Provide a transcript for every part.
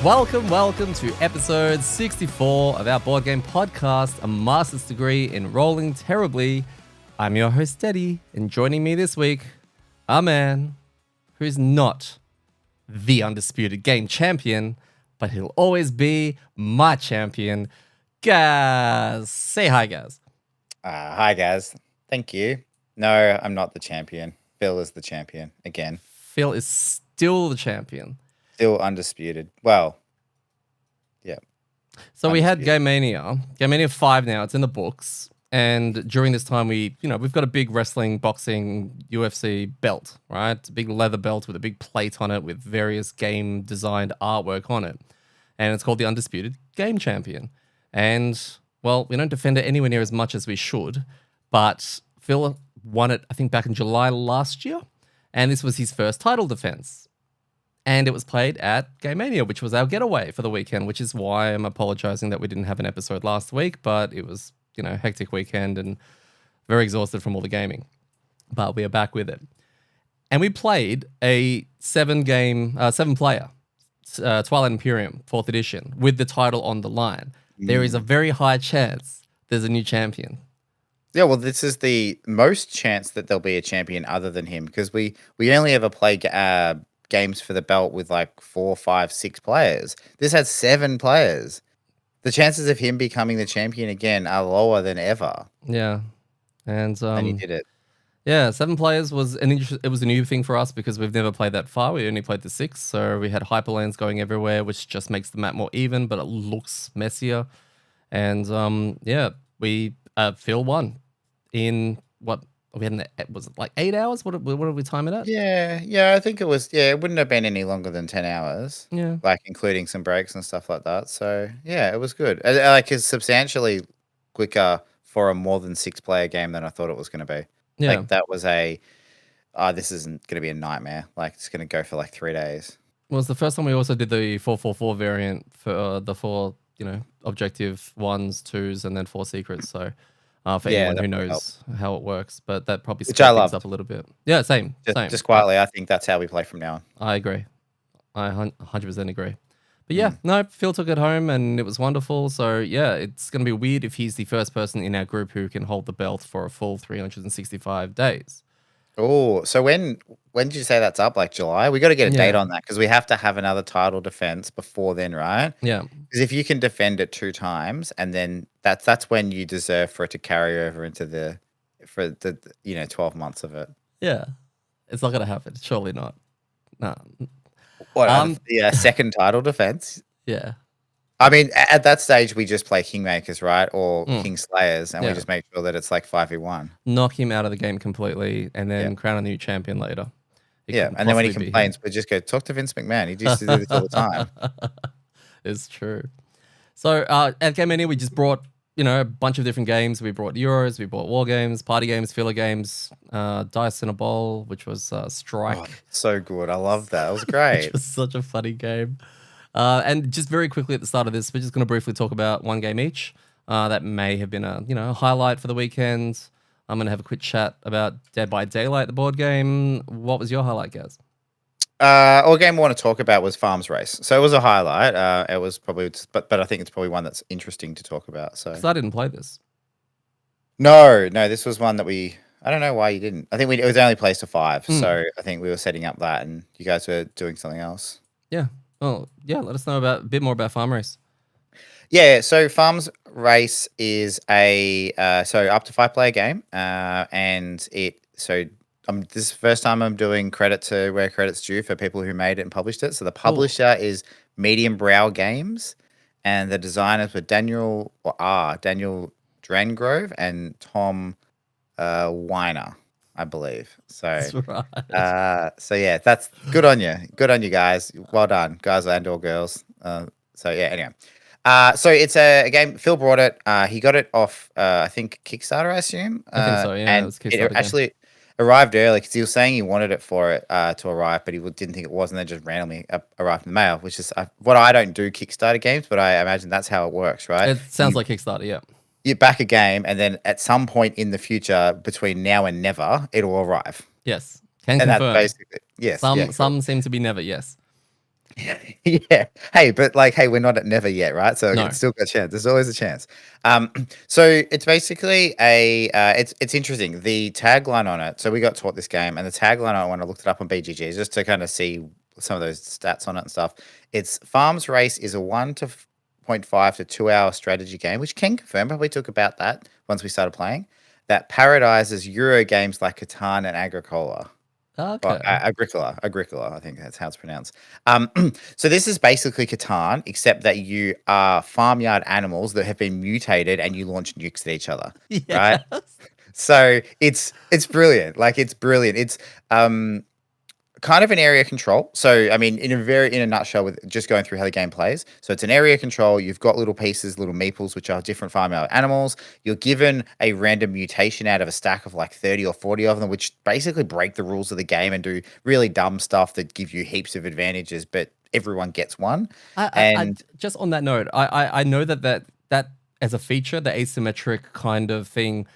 Welcome to episode 64 of our board game podcast, a master's degree in rolling terribly. I'm your host, Teddy, and joining me this week, a man who's not the undisputed game champion, but he'll always be my champion, Gaz. Say hi, Gaz. Hi, guys. Thank you. No, I'm not the champion. Phil is the champion again. Phil is still the champion. Still undisputed. Well, yeah. So we had Gamemania. Gamemania 5 now. It's in the books. And during this time, we've got a big wrestling, boxing, UFC belt, right? It's a big leather belt with a big plate on it with various game designed artwork on it. And it's called the Undisputed Game Champion. And, well, we don't defend it anywhere near as much as we should. But Phil won it, I think, back in July last year. And this was his first title defense. And it was played at Gamemania, which was our getaway for the weekend, which is why I'm apologizing that we didn't have an episode last week. But it was, hectic weekend and very exhausted from all the gaming. But we are back with it. And we played a 7-player Twilight Imperium 4th edition with the title on the line. There is a very high chance there's a new champion. Yeah, well, this is the most chance that there'll be a champion other than him because we only ever play games for the belt with like 4, 5, 6 players. This had 7 players. The chances of him becoming the champion again are lower than ever. Yeah, and he did it. Yeah, 7 players was it was a new thing for us because we've never played that far. We only played the 6, so we had hyperlanes going everywhere, which just makes the map more even, but it looks messier. And we Phil won in what we had. Was it like 8 hours? What did we time it at? Yeah. I think it was. Yeah, it wouldn't have been any longer than 10 hours. Yeah, like including some breaks and stuff like that. So yeah, it was good. Like it's substantially quicker for a more than 6-player game than I thought it was going to be. Yeah. Like that was this isn't going to be a nightmare. Like it's going to go for like 3 days. Well, it's the first time we also did the 4-4-4 variant for the 4, objective 1s, 2s, and then 4 secrets. So for anyone who knows how it works, but that probably split things up a little bit. Yeah, same. Just quietly, I think that's how we play from now on. I agree. I 100% agree. But yeah, no, Phil took it home and it was wonderful. So yeah, it's going to be weird if he's the first person in our group who can hold the belt for a full 365 days. Oh, so when did you say that's up? Like July? We got to get a date on that because we have to have another title defense before then, right? Yeah. Because if you can defend it 2 times, and then that's when you deserve for it to carry over into the 12 months of it. Yeah, it's not going to happen. Surely not. No. What the second title defense? Yeah. I mean, at that stage, we just play Kingmakers, right? Or Kingslayers, and we just make sure that it's like 5v1. Knock him out of the game completely, and then crown a new champion later. And then when he complains, we just go, talk to Vince McMahon. He used to do this all the time. It's true. So at Gamemania, we just brought, a bunch of different games. We brought Euros, we brought War Games, Party Games, Filler Games, Dice in a Bowl, which was Strike. Oh, so good. I love that. It was great. Which was such a funny game. And just very quickly at the start of this, we're just going to briefly talk about one game each. That may have been a highlight for the weekend. I'm going to have a quick chat about Dead by Daylight, the board game. What was your highlight, Gaz? All game I want to talk about was Farms Race. So it was a highlight. It was probably, but I think it's probably one that's interesting to talk about. So because I didn't play this. No, this was one that I don't know why you didn't. I think it was only placed to 5. So I think we were setting up that and you guys were doing something else. Yeah. Oh, yeah. Let us know a bit more about Farm Race. Yeah, so Farms Race is a up to 5-player game, and this is the first time I'm doing credit to where credit's due for people who made it and published it. So the publisher is Medium Brow Games, and the designers were Daniel Drangrove and Tom Weiner, I believe. So that's right. Yeah, that's good on you. Good on you guys. Well done, guys and or girls. Anyway. So it's a game. Phil brought it. He got it off, I think, Kickstarter, I assume. I think so, yeah. And it actually arrived early because he was saying he wanted it for it to arrive, but he didn't think it was, and then just randomly arrived in the mail, which is what I don't do Kickstarter games, but I imagine that's how it works, right? It sounds like Kickstarter, yeah. You back a game, and then at some point in the future, between now and never, it'll arrive. Yes, can confirm. That's basically, yes. Some seem to be never, yes. Yeah. Hey, but like, hey, we're not at never yet, right? So No. it's still got a chance. There's always a chance. So it's basically it's interesting. The tagline on it. So we got taught this game, and the tagline on it when I looked it up on BGG just to kind of see some of those stats on it and stuff. It's Farms Race is a 1.5 to 2 hour strategy game, which can confirm probably took about that once we started playing. That paradizes Euro games like Catan and Agricola. Well, Okay. Agricola, I think that's how it's pronounced. So this is basically Catan, except that you are farmyard animals that have been mutated and you launch nukes at each other, right? Yes. So it's brilliant. Like it's brilliant. It's um kind of an area control. So, I mean, in a nutshell, with just going through how the game plays. So, it's an area control. You've got little pieces, little meeples, which are different farmyard animals. You're given a random mutation out of a stack of like 30 or 40 of them, which basically break the rules of the game and do really dumb stuff that give you heaps of advantages, but everyone gets one. I And just on that note, I know that as a feature, the asymmetric kind of thing.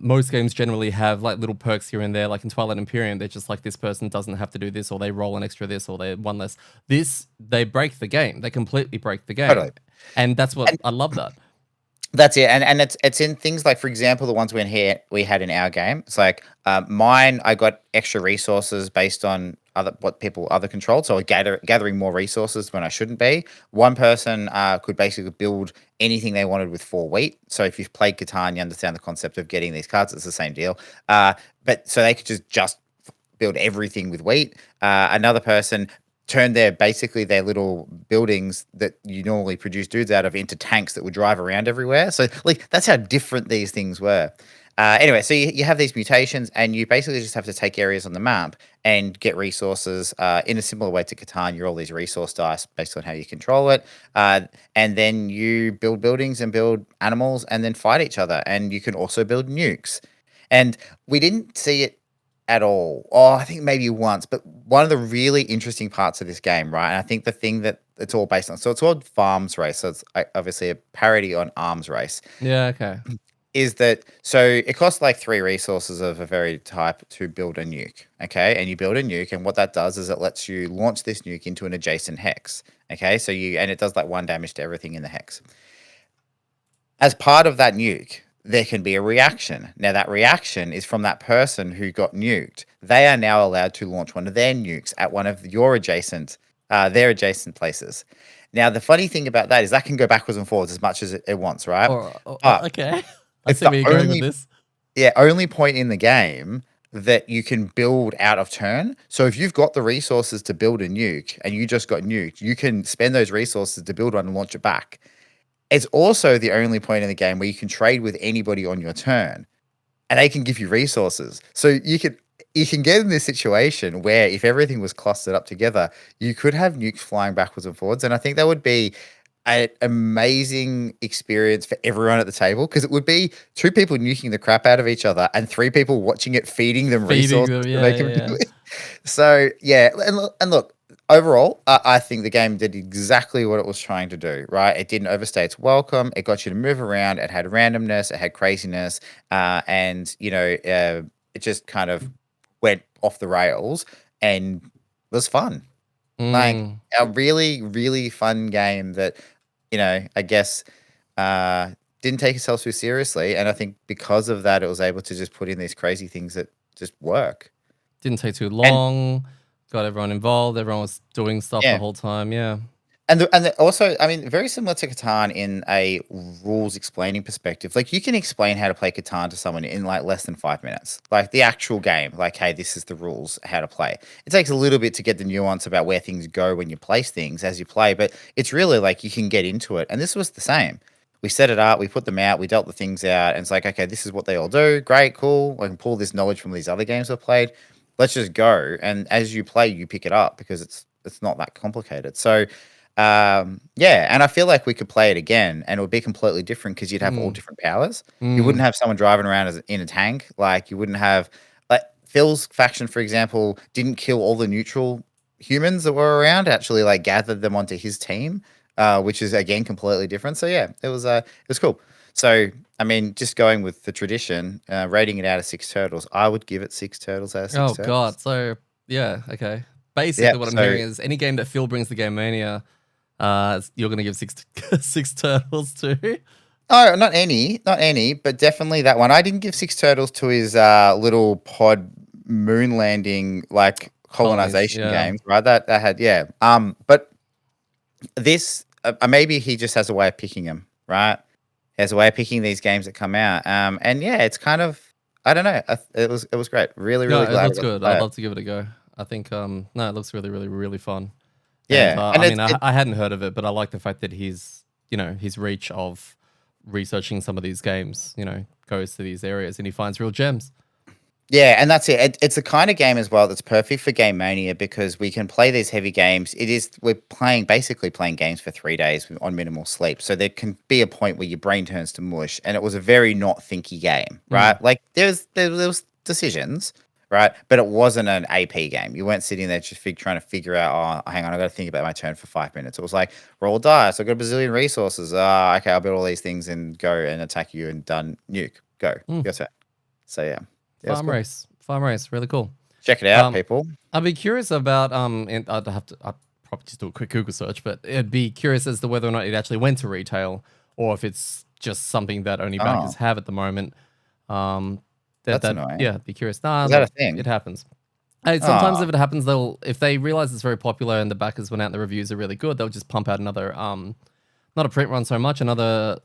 Most games generally have like little perks here and there, like in Twilight Imperium, they're just like this person doesn't have to do this, or they roll an extra this, or they one less. This they break the game. They completely break the totally. game, and that's what I love. That. That's it, and it's in things like, for example, the ones we had in our game. It's like mine. I got extra resources based on other controlled. So I gathering more resources when I shouldn't be. One person could basically build anything they wanted with 4 wheat. So if you've played Catan, you understand the concept of getting these cards. It's the same deal. But so they could just build everything with wheat. Another person turned their little buildings that you normally produce dudes out of into tanks that would drive around everywhere. So like that's how different these things were. Anyway, so you have these mutations, and you basically just have to take areas on the map and get resources in a similar way to Catan. You're all these resource dice based on how you control it, and then you build buildings and build animals, and then fight each other. And you can also build nukes. And we didn't see it at all. Oh, I think maybe once, but one of the really interesting parts of this game, right? And I think the thing that it's all based on, so it's called Farms Race, so it's obviously a parody on Arms Race, Yeah. Okay. is that so it costs like 3 resources of a very type to build a nuke, okay? And you build a nuke, and what that does is it lets you launch this nuke into an adjacent hex, okay? And it does like 1 damage to everything in the hex. As part of that nuke, there can be a reaction. Now, that reaction is from that person who got nuked. They are now allowed to launch one of their nukes at one of their adjacent places. Now, the funny thing about that is that can go backwards and forwards as much as it wants, right? But Okay. I it's see the where you're going with only, this. yeah, only point in the game that you can build out of turn. So if you've got the resources to build a nuke and you just got nuked, you can spend those resources to build one and launch it back. It's also the only point in the game where you can trade with anybody on your turn, and they can give you resources. So you can get in this situation where if everything was clustered up together, you could have nukes flying backwards and forwards, and I think that would be an amazing experience for everyone at the table, because it would be 2 people nuking the crap out of each other and 3 people watching it, feeding them Feeding resources them. so Yeah. they Yeah. can do Yeah. it. So yeah, and look, overall, I think the game did exactly what it was trying to do. Right, it didn't overstay its welcome. It got you to move around. It had randomness. It had craziness, and it just kind of went off the rails and was fun. Like Mm. a really, really fun game that I guess uh, didn't take itself too seriously, and I think because of that, it was able to just put in these crazy things that just work. Didn't take too And long. Got everyone involved. Everyone was doing stuff the yeah, whole time. Yeah. also, I mean, very similar to Catan in a rules explaining perspective. Like you can explain how to play Catan to someone in like less than 5 minutes. Like the actual game, like, hey, this is the rules, how to play. It takes a little bit to get the nuance about where things go when you place things as you play, but it's really like you can get into it. And this was the same. We set it up, we put them out, we dealt the things out, and it's like, okay, this is what they all do. Great, cool. I can pull this knowledge from these other games I've played. Let's just go. And as you play, you pick it up because it's not that complicated. So yeah, and I feel like we could play it again, and it would be completely different because you'd have all Mm. different powers. You wouldn't Mm. have someone driving around in a tank. Like you wouldn't have like Phil's faction, for example, didn't kill all the neutral humans that were around. Actually, like gathered them onto his team, which is again completely different. So yeah, it was cool. So I mean, just going with the tradition, rating it out of 6 turtles, I would give it 6 turtles out of six Oh turtles. God. So yeah. Okay. basically what I'm hearing is any game that Phil brings to Gamemania, you're going to give six turtles to. Oh, not any, but definitely that one. I didn't give six turtles to his little pod moon landing like colonization games, right? That had but this maybe he just has a way of picking them, right? He has a way of picking these games that come out, and yeah, it's kind of I don't know. It was great. Really glad. It looks good. I'd love to give it a go. I think no, it looks really fun. Yeah, and, I hadn't heard of it, but I like the fact that his reach of researching some of these games, goes to these areas and he finds real gems. Yeah, and that's it. It's the kind of game as well that's perfect for Gamemania because we can play these heavy games. We're basically playing games for 3 days on minimal sleep. So there can be a point where your brain turns to mush, and it was a very not thinky game, right? Like there was decisions, right? But it wasn't an AP game. You weren't sitting there just trying to figure out, oh, hang on, I got to think about my turn for 5 minutes. It was like roll dice. I've got a bazillion resources. Okay, I'll build all these things and go and attack you and done. Nuke, go. Your turn. So yeah. Farm race, really cool. Check it out, people. I'd be curious about and I'd probably just do a quick Google search, but it'd be curious as to whether or not it actually went to retail or if it's just something that only backers have at the moment. That's annoying. Yeah, be curious. Nah, is that a thing? It happens. Hey, sometimes if it happens, if they realize it's very popular and the backers went out and the reviews are really good, they'll just pump out another not a print run so much, another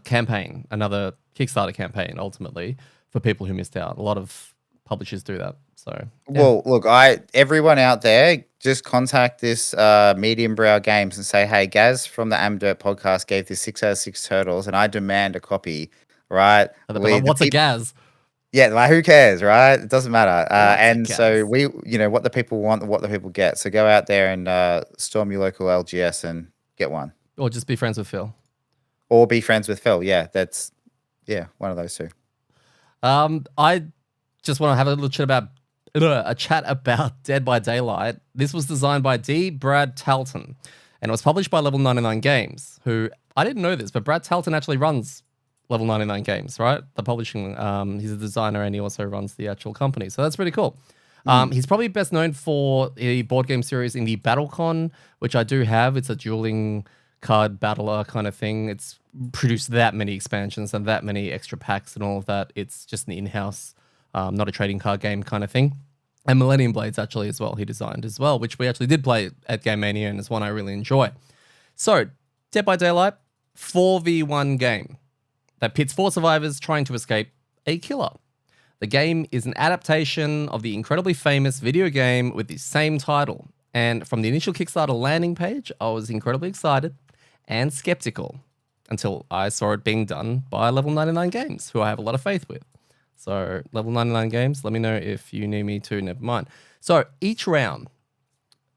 campaign, another Kickstarter campaign ultimately. For people who missed out. A lot of publishers do that. So, yeah. Well, look, everyone out there, just contact this Medium Brow Games and say, hey, Gaz from the amDirt podcast gave this 6 out of 6 turtles, and I demand a copy, right? What's a Gaz? Yeah, like who cares, right? It doesn't matter. And so we, what the people want, what the people get. So go out there and storm your local LGS and get one. Or just be friends with Phil. Or be friends with Phil. Yeah, one of those two. I just want to have a chat about Dead by Daylight. This was designed by Brad Talton, and it was published by Level 99 Games, who, I didn't know this, but Brad Talton actually runs Level 99 Games, right? The publishing, he's a designer and he also runs the actual company. So that's pretty cool. He's probably best known for the board game series in the BattleCon, which I do have. It's a dueling card battler kind of thing. It's produced that many expansions and that many extra packs and all of that. It's just an in-house, not a trading card game kind of thing. And Millennium Blades actually as well, he designed as well, which we actually did play at Gamemania and is one I really enjoy. So, Dead by Daylight, 4v1 game that pits 4 survivors trying to escape a killer. The game is an adaptation of the incredibly famous video game with the same title. And from the initial Kickstarter landing page, I was incredibly excited and skeptical until I saw it being done by Level 99 Games, who I have a lot of faith with. So, Level 99 Games, let me know if you need me to, never mind. So, each round,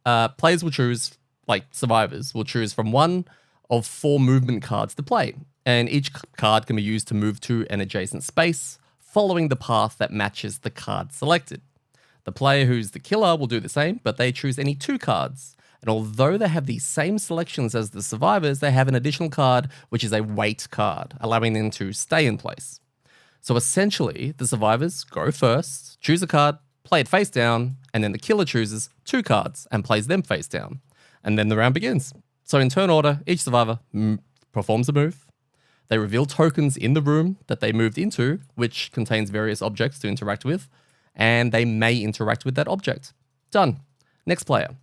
players will choose, like survivors, will choose from one of 4 movement cards to play. And each card can be used to move to an adjacent space, following the path that matches the card selected. The player who's the killer will do the same, but they choose any 2 cards. And although they have the same selections as the survivors, they have an additional card, which is a wait card, allowing them to stay in place. So essentially, the survivors go first, choose a card, play it face down, and then the killer chooses 2 cards and plays them face down. And then the round begins. So in turn order, each survivor performs a move. They reveal tokens in the room that they moved into, which contains various objects to interact with, and they may interact with that object. Done. Next player.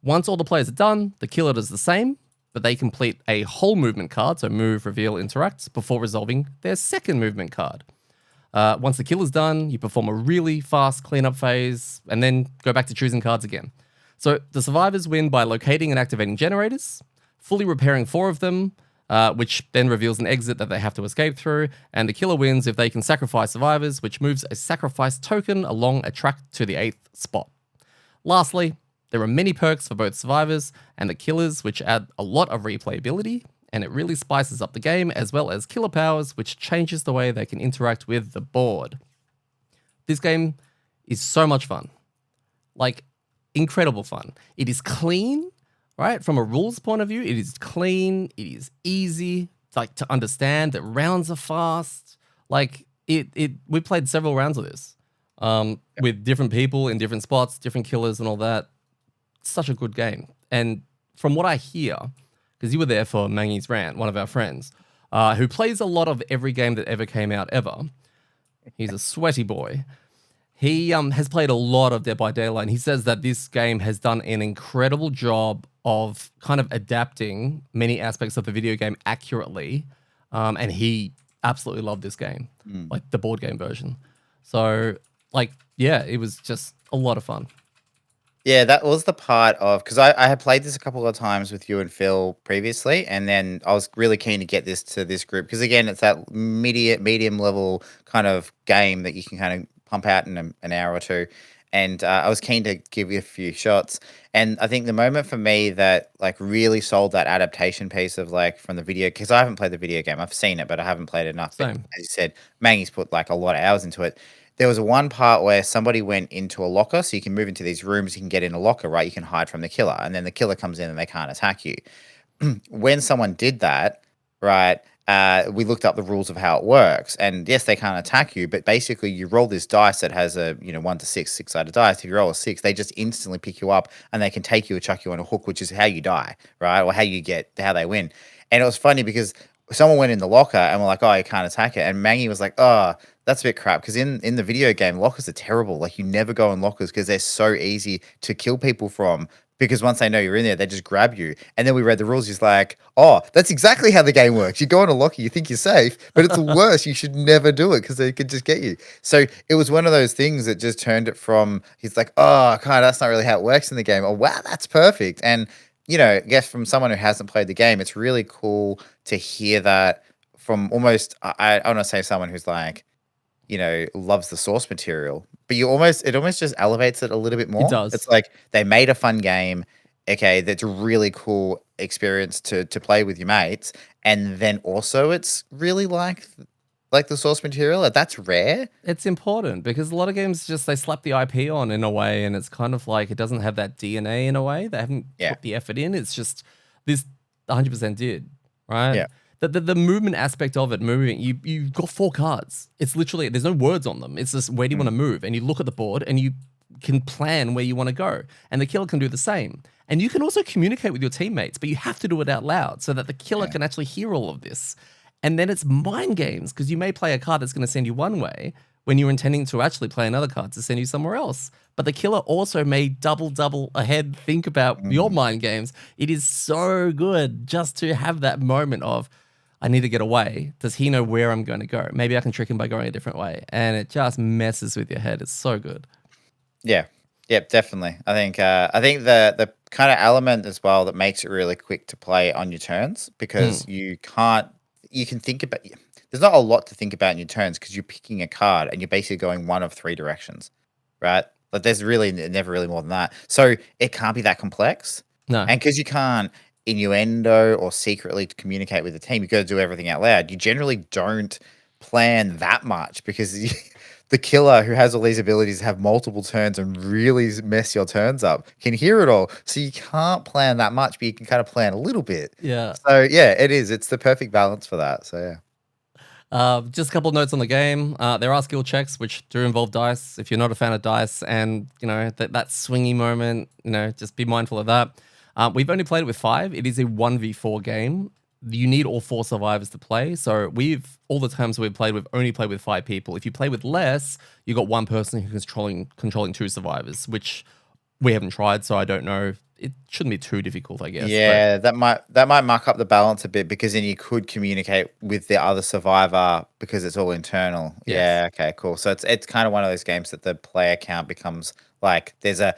Once all the players are done, the killer does the same, but they complete a whole movement card, so move, reveal, interact, before resolving their second movement card. Once the killer's done, you perform a really fast cleanup phase, and then go back to choosing cards again. So the survivors win by locating and activating generators, fully repairing 4 of them, which then reveals an exit that they have to escape through, and the killer wins if they can sacrifice survivors, which moves a sacrifice token along a track to the 8th spot. Lastly, there are many perks for both survivors and the killers, which add a lot of replayability, and it really spices up the game, as well as killer powers, which changes the way they can interact with the board. This game is so much fun. Like, incredible fun. It is clean, right? From a rules point of view, it is clean, it is easy, like, to understand. The rounds are fast. Like, we played several rounds of this with different people in different spots, different killers and all that. such a good game. And from what I hear, because you were there for Mangy's rant, one of our friends, who plays a lot of every game that ever came out ever. He's a sweaty boy. He has played a lot of Dead by Daylight, and he says that this game has done an incredible job of kind of adapting many aspects of the video game accurately, and he absolutely loved this game, like the board game version. So, like, yeah, it was just a lot of fun. Yeah, that was the part of because I had played this a couple of times with you and Phil previously, and then I was really keen to get this to this group because again, it's that medium level kind of game that you can kind of pump out in an hour or two, and I was keen to give you a few shots. And I think the moment for me that like really sold that adaptation piece of like from the video because I haven't played the video game, I've seen it, but I haven't played it enough. But Same. as you said, Mangy's put like a lot of hours into it. There was one part where somebody went into a locker, so you can move into these rooms, you can get in a locker, right? You can hide from the killer, and then the killer comes in and they can't attack you. When someone did that, right, we looked up the rules of how it works, and yes, they can't attack you, but basically you roll this dice that has a 1 to 6, six-sided dice. If you roll a 6, they just instantly pick you up, and they can take you or chuck you on a hook, which is how you die, right, or how they win. And it was funny because someone went in the locker and were like, "Oh, you can't attack it," and Maggie was like, "Oh, that's a bit crap." Because in the video game, lockers are terrible. Like you never go in lockers because they're so easy to kill people from. Because once they know you're in there, they just grab you. And then we read the rules. He's like, "Oh, that's exactly how the game works. You go in a locker, you think you're safe, but it's the worst. You should never do it because they could just get you." So it was one of those things that just turned it from. He's like, "Oh, God, that's not really how it works in the game." Oh, wow, that's perfect. And I guess from someone who hasn't played the game, it's really cool to hear that from almost. I want to say someone who's like loves the source material, but it almost just elevates it a little bit It more. It's does. like they made a fun game, okay, that's a really cool experience to play with your mates, and then also it's really like the source material. That's rare. It's important because a lot of games just they slap the IP on in a way, and it's kind of like it doesn't have that DNA in a way. They haven't Yeah, put the effort in. It's just this 100% did, right? yeah, The movement aspect of it, moving, you've got 4 cards. It's literally there's no words on them. It's just where do you want to mm, move, and you look at the board and you can plan where you want to go, and the killer can do the same. And you can also communicate with your teammates, but you have to do it out loud so that the killer yeah, can actually hear all of this. And then it's mind games because you may play a card that's going to send you one way when you're intending to actually play another card to send you somewhere else. But the killer also may double ahead think about your mm, mind games. It is so good just to have that moment of, I need to get away. Does he know where I'm going to go? Maybe I can trick him by going a different way. And it just messes with your head. It's so good. yeah, yep, definitely. I think the kind of element as well that makes it really quick to play on your turns because Mm, you can think about. There's not a lot to think about in your turns because you're picking a card and you're basically going one of 3 directions, right? Like there's really never really more than that. So it can't be that complex. no, And because you can't innuendo or secretly communicate with the team, you got to do everything out loud. You generally don't plan that much because the killer who has all these abilities have multiple turns and really mess your turns up can hear it all. So you can't plan that much, but you can kind of plan a little bit. yeah. So yeah, it is. It's the perfect balance for that. So yeah. Just a couple of notes on the game. There are skill checks which do involve dice. If you're not a fan of dice and that swingy moment, just be mindful of that. We've only played it with 5. It is a 1v4 game. You need all 4 survivors to play. So all the times we've only played with 5 people. If you play with less, you got one person who's controlling 2 survivors, which we haven't tried, so I don't know. It shouldn't be too difficult, I guess. But Yeah, that might muck up the balance a bit because then you could communicate with the other survivor because it's all internal. yes, Yeah, okay, cool. So it's kind of one of those games that the player count becomes like there's a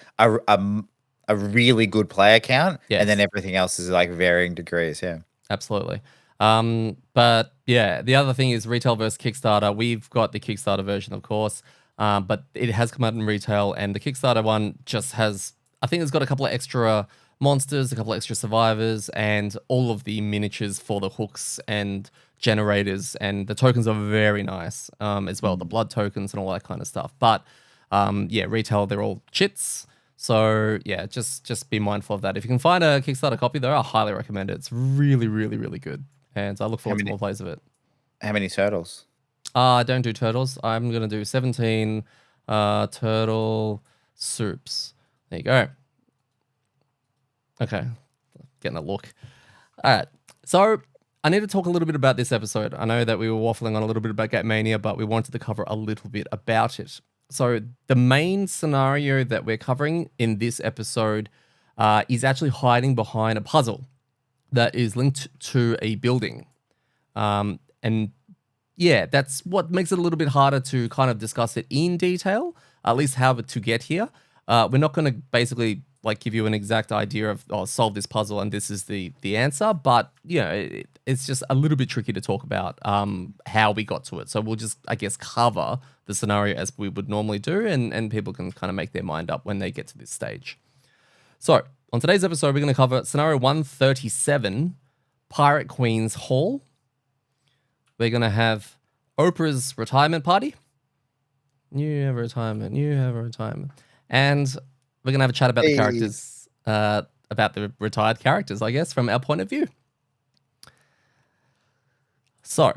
really good player count and then yes. everything else is like varying degrees. Yeah. Absolutely. But yeah, the other thing is retail versus Kickstarter. We've got the Kickstarter version, of course, but it has come out in retail, and the Kickstarter one just has, I think it's got a couple of extra monsters, a couple of extra survivors, and all of the miniatures for the hooks and generators, and the tokens are very nice as well, the Mm. blood tokens and all that kind of stuff. But yeah, retail, they're all chits. So yeah, just be mindful of that. If you can find a Kickstarter copy, though, I highly recommend it. It's really, really, really good, and I look How forward to many more plays of it. how many turtles? I don't do turtles. I'm gonna do 17 turtle soups. There you go. Okay, getting a look. All right, so I need to talk a little bit about this episode. I know that we were waffling on a little bit about Gamemania, but we wanted to cover a little bit about it. So the main scenario that we're covering in this episode is actually hiding behind a puzzle that is linked to a building. And yeah, that's what makes it a little bit harder to kind of discuss it in detail, at least how to get here. We're not going to basically like give you an exact idea of solve this puzzle and this is the answer, but you know, it's just a little bit tricky to talk about how we got to it. So we'll just, I guess, cover the scenario as we would normally do, and people can kind of make their mind up when they get to this stage. So on today's episode, we're going to cover scenario 137, Pirate Queen's Hall. We're going to have Oprah's retirement party. You have a retirement. You have a retirement. And we're going to have a chat about the characters, about the retired characters, I guess, from our point of view. So,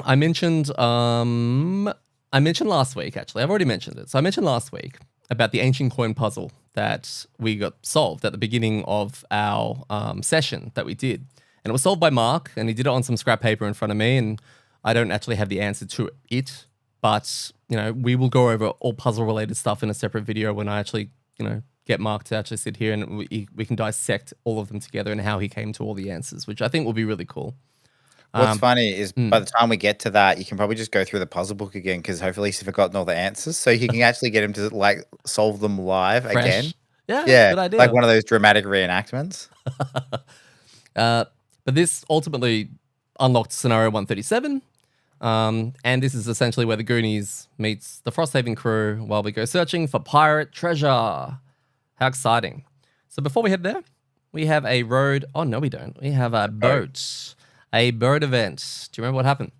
I mentioned last week, actually. I've already mentioned it. So I mentioned last week about the ancient coin puzzle that we got solved at the beginning of our session that we did. And it was solved by Mark, and he did it on some scrap paper in front of me, and I don't actually have the answer to it. But, you know, we will go over all puzzle-related stuff in a separate video when I actually, you know, get Mark to actually sit here and we can dissect all of them together and how he came to all the answers, which I think will be really cool. What's funny is by the time we get to that, you can probably just go through the puzzle book again because hopefully he's forgotten all the answers. So you can actually get him to like solve them live Fresh. again. Yeah, good idea. Like one of those dramatic reenactments. But this ultimately unlocked scenario 137. And this is essentially where the Goonies meets the Frosthaven crew while we go searching for pirate treasure. How exciting. So before we head there, we have a road. Oh, no, we don't. We have a boat. A boat event. Do you remember what happened?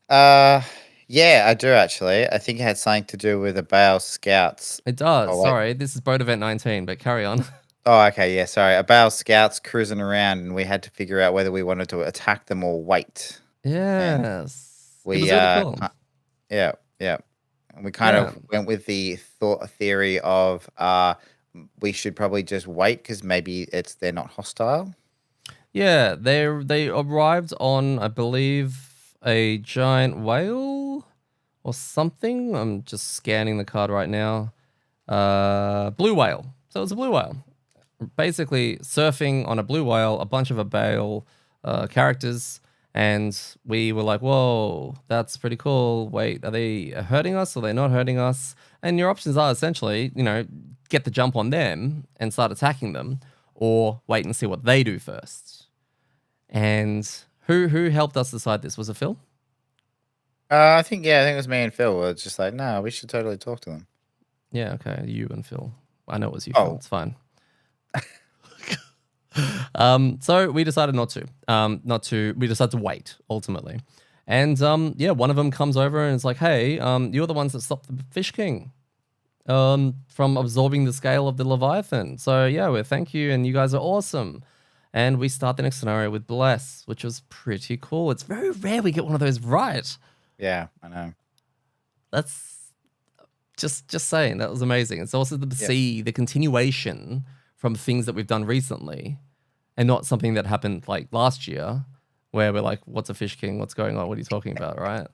Yeah, I do actually. I think it had something to do with the Bale Scouts. It does. Sorry, this is boat event 19, but carry on. Oh, okay. Yeah, sorry. A Bale Scouts cruising around, and we had to figure out whether we wanted to attack them or wait. Yes. We, it was really cool. Yeah. And we kind of went with the theory of we should probably just wait because maybe they're not hostile. Yeah, they arrived on, I believe, a giant whale or something. I'm just scanning the card right now. Blue whale. So it was a blue whale. Basically surfing on a blue whale, a bunch of Bale characters, and we were like, whoa, that's pretty cool. Wait, are they hurting us or are they not hurting us? And your options are essentially, you know, get the jump on them and start attacking them, or wait and see what they do first. And who helped us decide this? Was it Phil? I think it was me and Phil. We were just like, no, we should totally talk to them. Yeah, okay, you and Phil. I know it was you, Phil. It's fine. So we decided not to. We decided to wait ultimately, and one of them comes over and is like, "Hey, you're the ones that stopped the Fish King, from absorbing the scale of the Leviathan. So yeah, well, thank you, and you guys are awesome." And we start the next scenario with Bless, which was pretty cool. It's very rare we get one of those right. Yeah, I know. That's just saying, that was amazing. It's also to see the continuation from things that we've done recently, and not something that happened like last year, where we're like, "What's a Fish King? What's going on? What are you talking about?" Right?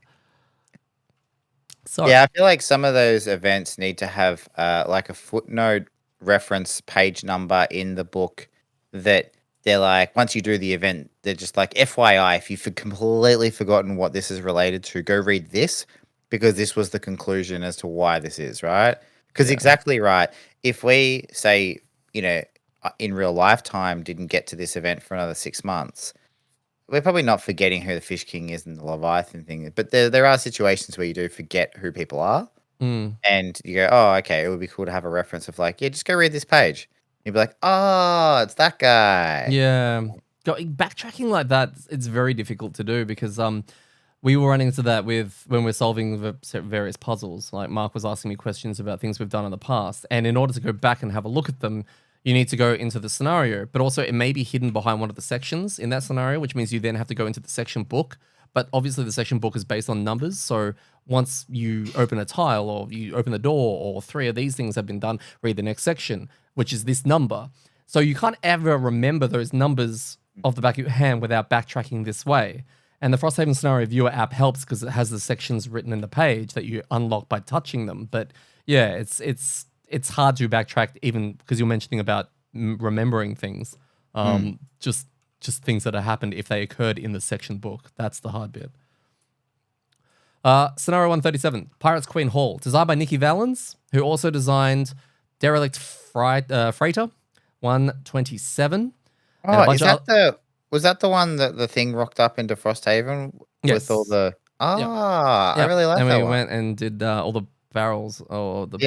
So yeah, I feel like some of those events need to have like a footnote reference page number in the book that they're like, once you do the event, they're just like, FYI, if you've completely forgotten what this is related to, go read this because this was the conclusion as to why this is, right? Because exactly right. If we say, you know, in real lifetime didn't get to this event for another 6 months, we're probably not forgetting who the Fish King is and the Leviathan thing. But there are situations where you do forget who people are. And you go, oh, okay, it would be cool to have a reference of like, yeah, just go read this page. You'd be like, oh, it's that guy. Yeah. Backtracking like that, it's very difficult to do because we were running into that with when we're solving the various puzzles. Like Mark was asking me questions about things we've done in the past. And in order to go back and have a look at them, you need to go into the scenario. But also it may be hidden behind one of the sections in that scenario, which means you then have to go into the section book. But obviously the section book is based on numbers. So once you open a tile or you open the door or 3 of these things have been done, read the next section. which is this number. So you can't ever remember those numbers off the back of your hand without backtracking this way. And the Frosthaven Scenario Viewer app helps because it has the sections written in the page that you unlock by touching them. But yeah, it's hard to backtrack even because you're mentioning about remembering things. Just things that have happened if they occurred in the section book. That's the hard bit. Scenario 137, Pirates Queen Hall, designed by Nikki Valens, who also designed Derelict Freighter 127. Oh, was that the one that the thing rocked up into Frosthaven with all the? Ah, I really like that one. And we went and did all the barrels or the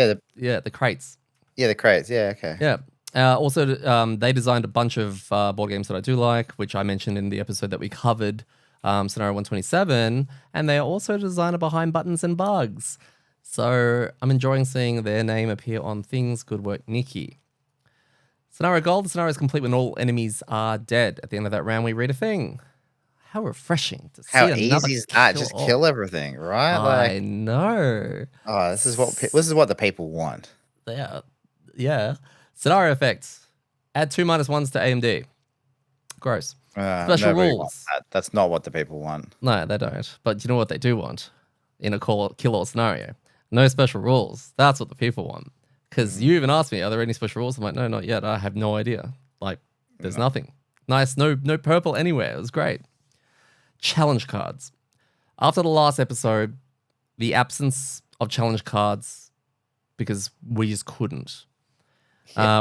the crates. Yeah, the crates. Yeah, okay. Yeah. Also, they designed a bunch of board games that I do like, which I mentioned in the episode that we covered, Scenario 127, and they are also designer behind Buttons and Bugs. So I'm enjoying seeing their name appear on things. Good work, Nikki. Scenario Gold. The scenario is complete when all enemies are dead. At the end of that round, we read a thing. How refreshing to see How another easy is that? Just kill everything, right? I know. Oh, this is what the people want. Yeah. Scenario effects. Add 2 -1s to AMD. Gross. Special rules. That's not what the people want. No, they don't. But you know what they do want in a kill-all scenario? No special rules. That's what the people want. Because you even asked me, are there any special rules? I'm like, no, not yet. I have no idea. Like, there's nothing. Nice. No purple anywhere. It was great. Challenge cards. After the last episode, the absence of challenge cards, because we just couldn't.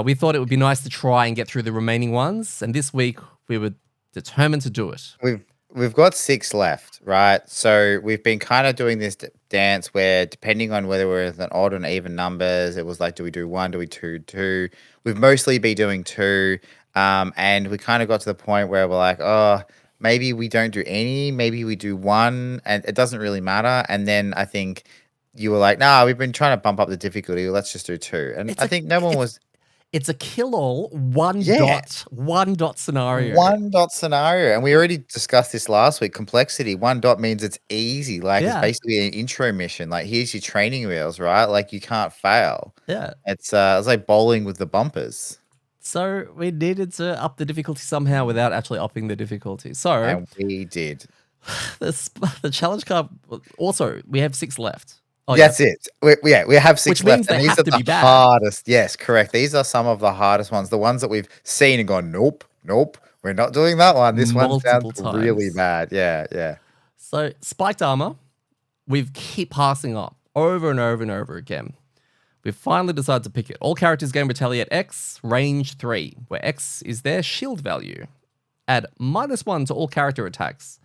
We thought it would be nice to try and get through the remaining ones. And this week, we were determined to do it. We've got 6 left, right? So we've been kind of doing this dance where, depending on whether we're in odd and even numbers, it was like, do we do 1? Do we do 2? We've mostly been doing 2. And we kind of got to the point where we're like, oh, maybe we don't do any. Maybe we do 1, and it doesn't really matter. And then I think you were like, nah, we've been trying to bump up the difficulty. Let's just do 2. And I think no one was... It's a kill-all one dot scenario. 1 dot scenario. And we already discussed this last week. Complexity. 1 dot means it's easy. Like it's basically an intro mission. Like here's your training wheels, right? Like you can't fail. Yeah. It's like bowling with the bumpers. So we needed to up the difficulty somehow without actually upping the difficulty. So and we did. The challenge card. Also, we have 6 left. Oh, that's it. We have 6 Which left. Means they and these have are to the be bad. hardest. Yes, correct. These are some of the hardest ones. The ones that we've seen and gone, nope, we're not doing that one. This one sounds really bad. Yeah. So spiked armor, we've keep passing up over and over and over again. We've finally decided to pick it. All characters gain retaliate X, range 3, where X is their shield value. Add -1 to all character attacks.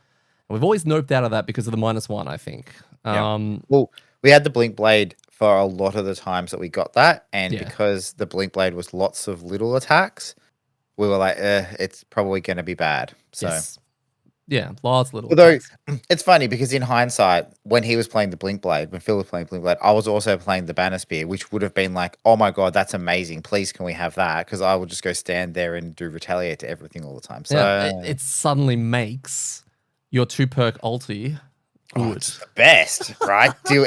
And we've always noped out of that because of the -1, I think. Well, we had the Blink Blade for a lot of the times that we got that. And because the Blink Blade was lots of little attacks, we were like, it's probably going to be bad. So, yeah, lots of little Although, attacks. It's funny because in hindsight, when he was playing the Blink Blade, when Phil was playing Blink Blade, I was also playing the Banner Spear, which would have been like, oh my God, that's amazing. Please, can we have that? Because I would just go stand there and do retaliate to everything all the time. So it suddenly makes your 2-perk ulti good. It's the best, right? Deal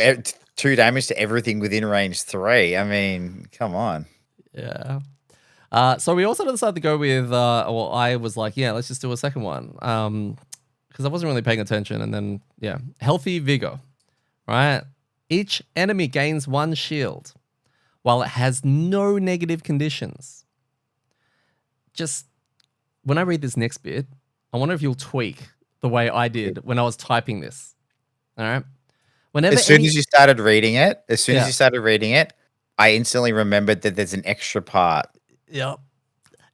2 damage to everything within range 3. I mean, come on. Yeah. So we also decided to go with, I was like, yeah, let's just do a second one. Because I wasn't really paying attention. And then, Healthy Vigor, right? Each enemy gains 1 shield while it has no negative conditions. Just, when I read this next bit, I wonder if you'll tweak the way I did when I was typing this. All right. As soon as you started reading it, I instantly remembered that there's an extra part. Yep.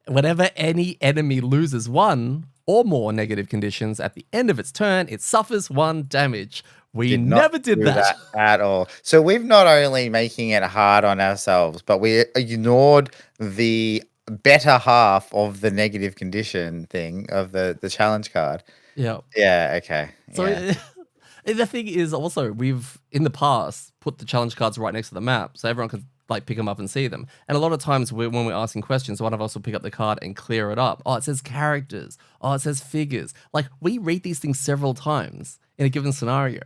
Whenever any enemy loses 1 or more negative conditions at the end of its turn, it suffers 1 damage. We never did that at all. So we've not only making it hard on ourselves, but we ignored the better half of the negative condition thing of the challenge card. Yeah. Yeah. Okay. So the thing is also we've in the past put the challenge cards right next to the map so everyone could like pick them up and see them. And a lot of times when we're asking questions, one of us will pick up the card and clear it up. Oh, it says characters. Oh, it says figures. Like we read these things several times in a given scenario.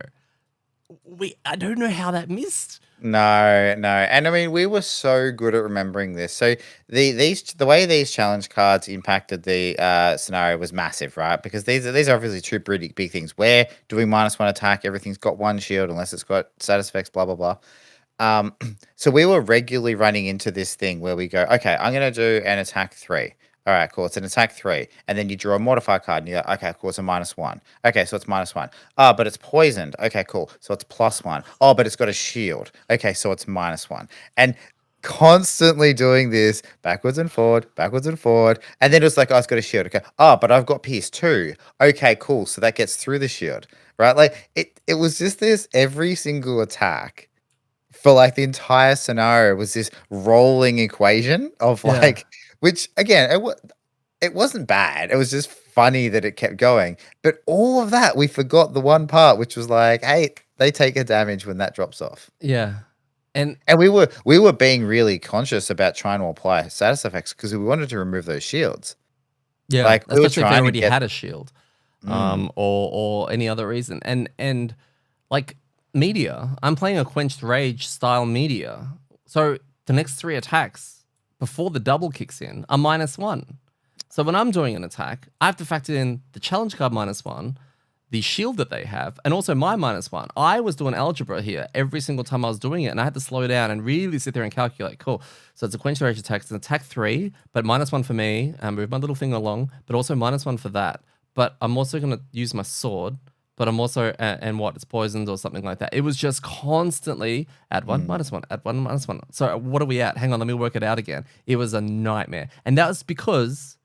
I don't know how that missed. No, no. And I mean, we were so good at remembering this. So the way these challenge cards impacted the scenario was massive, right? Because these are obviously two pretty big things. Where doing -1 attack, everything's got one shield unless it's got status effects, blah blah blah. So we were regularly running into this thing where we go, okay, I'm gonna do an attack 3. All right, cool. It's an attack 3. And then you draw a modifier card and you're like, okay, cool, it's a -1. Okay, so it's -1. Oh, but it's poisoned. Okay, cool. So it's +1. Oh, but it's got a shield. Okay, so it's -1. And constantly doing this backwards and forward, backwards and forward. And then it's like, oh, it's got a shield. Okay. Oh, but I've got pierce too. Okay, cool. So that gets through the shield. Right? Like it was just this every single attack for like the entire scenario was this rolling equation of Yeah. like, which again, it wasn't bad. It was just funny that it kept going. But all of that, we forgot the one part, which was like, hey, they take a damage when that drops off. Yeah. And And we were being really conscious about trying to apply status effects because we wanted to remove those shields. yeah, Like we were especially if they trying to already get had a shield, Mm, or any other reason. And like media, I'm playing a quenched rage style media. So the next 3 attacks before the double kicks in are -1. So when I'm doing an attack, I have to factor in the challenge card -1, the shield that they have, and also my -1. I was doing algebra here every single time I was doing it, and I had to slow down and really sit there and calculate. Cool. So it's a quench rage attack. It's an attack 3, but -1 for me, and move my little finger along, but also -1 for that. But I'm also going to use my sword, but I'm also, and what? It's poisoned or something like that. It was just constantly add 1, mm, -1, add 1, -1. So what are we at? Hang on, let me work it out again. It was a nightmare. And that was because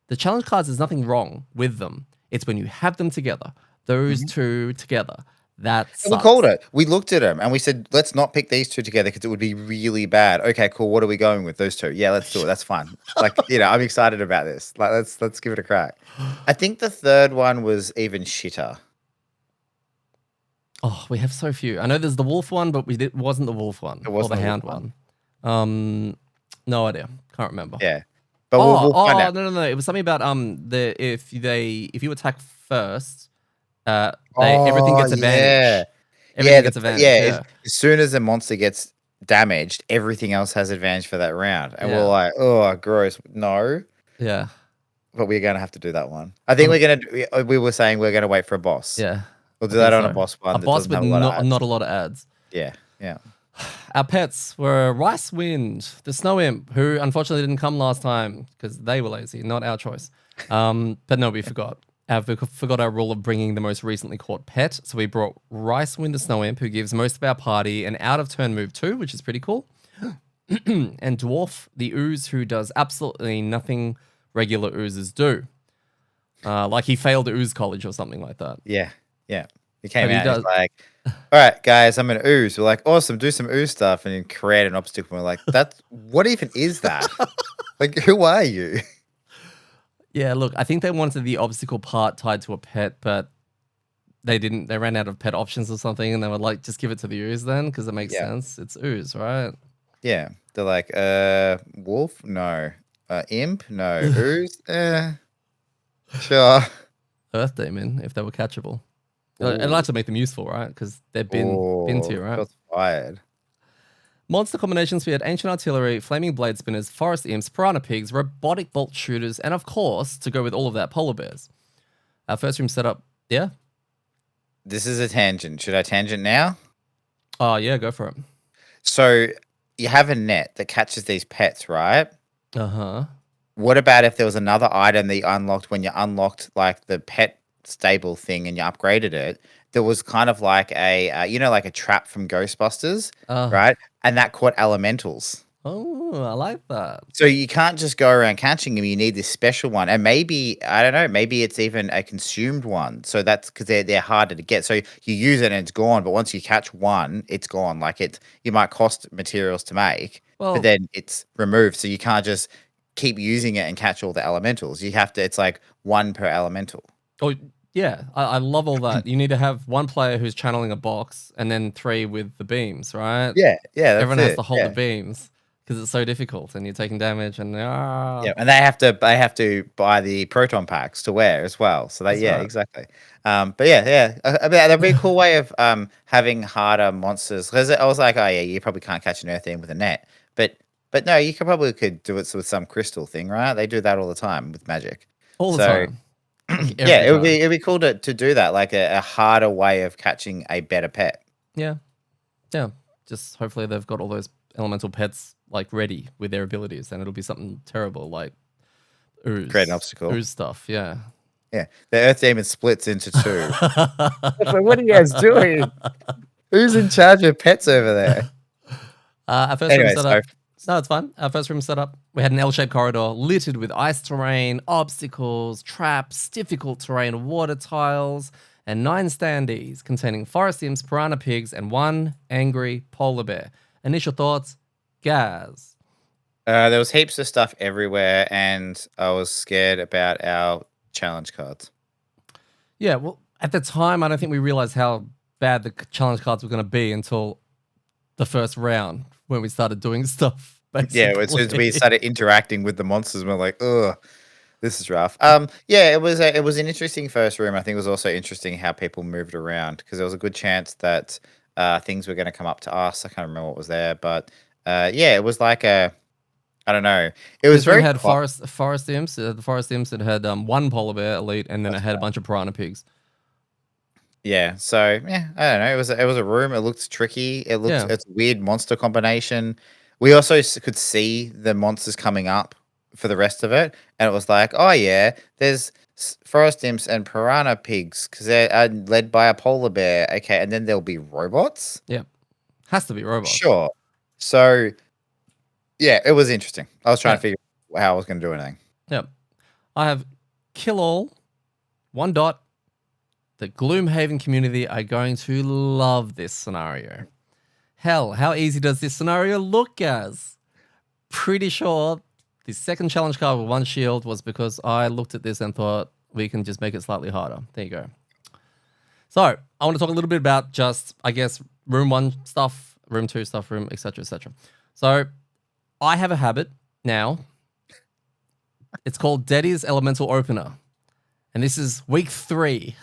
the challenge cards, there's nothing wrong with them. It's when you have them together, those mhm. two together, that And we called sucks. it. We looked at them and we said, let's not pick these two together because it would be really bad. Okay, cool. What are we going with? Those two. Yeah, let's do it. That's fun. Like, I'm excited about this. Like, let's give it a crack. I think the third one was even shitter. Oh, we have so few. I know there's the wolf one, but wasn't the wolf one It or the wasn't a wolf hound one. one. No idea. Can't remember. Yeah. But we'll Oh, we'll find oh, out. no. It was something about if you attack first, they everything Oh gets yeah. advantage. Yeah, Everything gets advantage. yeah, Yeah, as soon as a monster gets damaged, everything else has advantage for that round. And we're yeah, like, oh, gross. No. yeah. But we're gonna have to do that one. I think Um, we're gonna. We were saying we're gonna wait for a boss. yeah, We'll I do think that on a so. boss A one that boss doesn't with have a lot of not ads. a lot of ads. Yeah, yeah. Our pets were Rice Wind, the Snow Imp, who unfortunately didn't come last time because they were lazy, not our choice. But no, we forgot. We forgot our rule of bringing the most recently caught pet. So we brought Rice Wind, the Snow Imp, who gives most of our party an out of turn move too, which is pretty cool. And Dwarf, the Ooze, who does absolutely nothing regular oozes do. Like he failed Ooze College or something like that. Yeah, yeah. He came But he out and he's does. like, all right, guys, I'm an ooze. We're like, awesome, do some ooze stuff. And then create an obstacle. And we're like, that's what even is that? Like, who are you? Yeah, look, I think they wanted the obstacle part tied to a pet, but they didn't. They ran out of pet options or something, and they were like, just give it to the ooze then, because it makes Yeah, sense. It's ooze, right? yeah. They're like, wolf? No. Imp? No. Ooze? Sure. Earth Demon, if they were catchable. I'd Ooh. like to make them useful, right? Because they're bin Oh, tier, right? shots fired. Monster combinations, we had Ancient Artillery, Flaming Blade Spinners, Forest Imps, Piranha Pigs, Robotic Bolt Shooters, and of course, to go with all of that, Polar Bears. Our first room setup, yeah? This is a tangent. Should I tangent now? Oh, yeah, go for it. So you have a net that catches these pets, right? Uh-huh. What about if there was another item that you unlocked when you unlocked like the pet stable thing and you upgraded it? There was kind of like like a trap from Ghostbusters, Uh, right? And that caught elementals. oh, I like that. So you can't just go around catching them. You need this special one, and maybe I don't know. Maybe it's even a consumed one. So that's because they're harder to get. So you use it and it's gone. But once you catch one, it's gone. Like you might cost materials to make, but Well, then it's removed. So you can't just keep using it and catch all the elementals. You have to. It's like one per elemental. oh, yeah, I love all that. You need to have one player who's channeling a box and then 3 with the beams, right? Yeah, yeah, that's Everyone has it. to hold the Yeah, beams. because it's so difficult and you're taking damage and Yeah, and they have to buy the proton packs to wear as well. So that's yeah, right. exactly. But yeah. I mean, that'd be a cool way of having harder monsters. Because I was like, oh yeah, you probably can't catch an earthworm with a net, but no, you could do it with some crystal thing, right? They do that all the time with magic. All the So time, like yeah, every time. it'd be cool to do that, like a harder way of catching a better pet. Yeah, yeah. Just hopefully they've got all those elemental pets like ready with their abilities, and it'll be something terrible like Create an obstacle. ooze stuff. Yeah. Yeah, the Earth Demon splits into two. It's like, what are you guys doing? Who's in charge of pets over there? Our first room Anyway, set so up. No, it's fine. Our first room set up. We had an L-shaped corridor littered with ice terrain, obstacles, traps, difficult terrain, water tiles, and 9 standees containing forest imps, piranha pigs, and 1 angry polar bear. Initial thoughts, Gaz. there was heaps of stuff everywhere, and I was scared about our challenge cards. Yeah, well, at the time, I don't think we realized how bad the challenge cards were going to be until the first round when we started doing stuff. Yeah, Basically. as soon as we started interacting with the monsters, we're like, ugh, this is rough. Yeah, it was an interesting first room. I think it was also interesting how people moved around because there was a good chance that things were going to come up to us. I can't remember what was there, but yeah, it was like I don't know. It was This room very had forest imps. The forest imps that had 1 polar bear elite, and then it had a bunch of piranha pigs. Yeah, so yeah, I don't know. It was a room. It looked tricky. Yeah. It's a weird monster combination. We also could see the monsters coming up for the rest of it, and it was like, oh yeah, there's forest imps and piranha pigs because they're led by a polar bear. Okay, and then there'll be robots. Yeah. Has to be robots. Sure. So yeah, it was interesting. I was trying Yeah. to figure out how I was going to do anything. Yeah. I have kill all, 1 dot. The Gloomhaven community are going to love this scenario. Hell, how easy does this scenario look, guys? Pretty sure the second challenge card with 1 shield was because I looked at this and thought we can just make it slightly harder. There you go. So I want to talk a little bit about just, I guess, room 1 stuff, room 2 stuff, room, etc., etc. So I have a habit now. It's called Daddy's Elemental Opener. And this is week 3.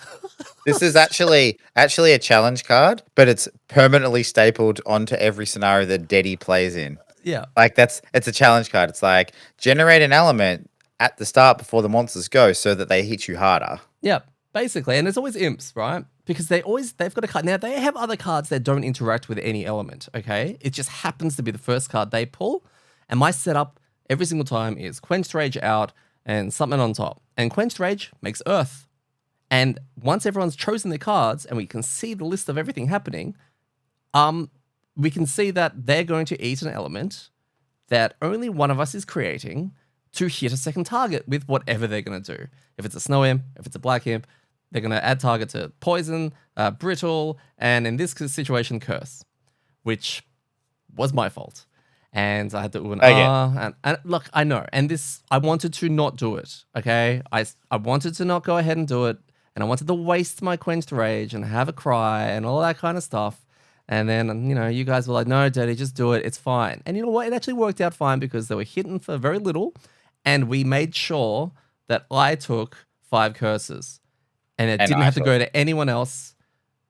This is actually a challenge card, but it's permanently stapled onto every scenario that Deddy plays in. Yeah. Like it's a challenge card. It's like generate an element at the start before the monsters go so that they hit you harder. Yeah, basically. And it's always imps, right? Because they've got a card. Now, they have other cards that don't interact with any element, okay? It just happens to be the first card they pull. And my setup every single time is Quenched Rage out and something on top. And Quenched Rage makes Earth. And once everyone's chosen their cards and we can see the list of everything happening, we can see that they're going to eat an element that only one of us is creating to hit a second target with whatever they're going to do. If it's a snow imp, if it's a black imp, they're going to add target to poison, brittle, and in this situation, curse, which was my fault. And I had to ooh and ah. And look, I know. And this, I wanted to not do it, okay? I wanted to not go ahead and do it. And I wanted to waste my Quenched Rage and have a cry and all that kind of stuff. And then, you guys were like, no, Daddy, just do it. It's fine. And you know what? It actually worked out fine because they were hidden for very little. And we made sure that I took 5 curses. And it didn't have to go to anyone else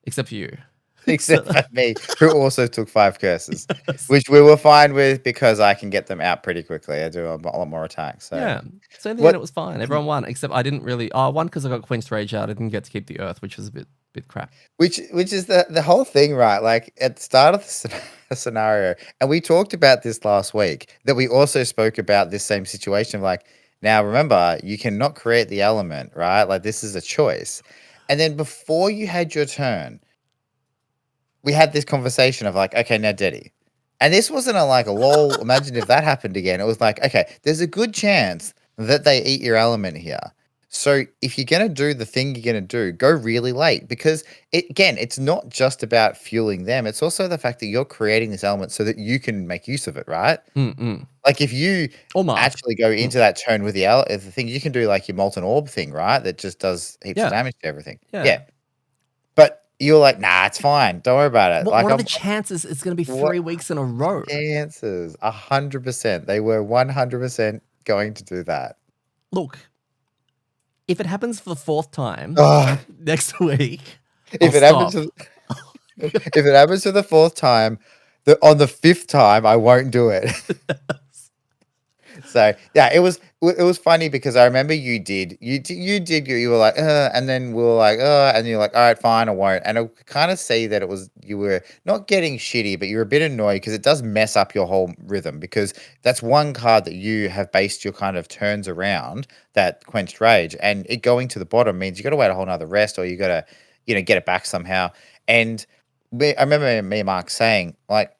except for you. Except for me, who also took 5 curses, which we were fine with because I can get them out pretty quickly. I do a lot more attacks. So. Yeah. So in the end, it was fine. Everyone won, except I didn't really. One because I got Quenched Rage out. I didn't get to keep the Earth, which was a bit crap. Which is the whole thing, right? Like at the start of the scenario, and we talked about this last week, that we also spoke about this same situation. Like, now remember, you cannot create the element, right? Like this is a choice. And then before you had your turn, we had this conversation of like, okay, now Deddy. And this wasn't a lol, imagine if that happened again. It was like, okay, there's a good chance that they eat your element here. So if you're going to do the thing you're going to do, go really late because it's not just about fueling them. It's also the fact that you're creating this element so that you can make use of it, right? Like if you actually go into that turn with the thing, you can do like your Molten Orb thing, right? That just does heaps of damage to everything. Yeah. But you're like, nah, it's fine. Don't worry about it. Like, What are the chances it's going to be what 3 weeks in a row? chances? 100%. They were 100% going to do that. Look, if it happens for the 4th time Ugh. next week, I'll If it stop. happens, if it happens to the 4th time, on the 5th time, I won't do it. So yeah, it was funny because I remember you did you were like and then we were like and you're like, all right, fine, I won't. And I kind of see that you were not getting shitty, but you're a bit annoyed because it does mess up your whole rhythm, because that's one card that you have based your kind of turns around, that quenched rage, and it going to the bottom means you got to wait a whole nother rest, or you got to get it back somehow. And I remember me and Mark saying, like,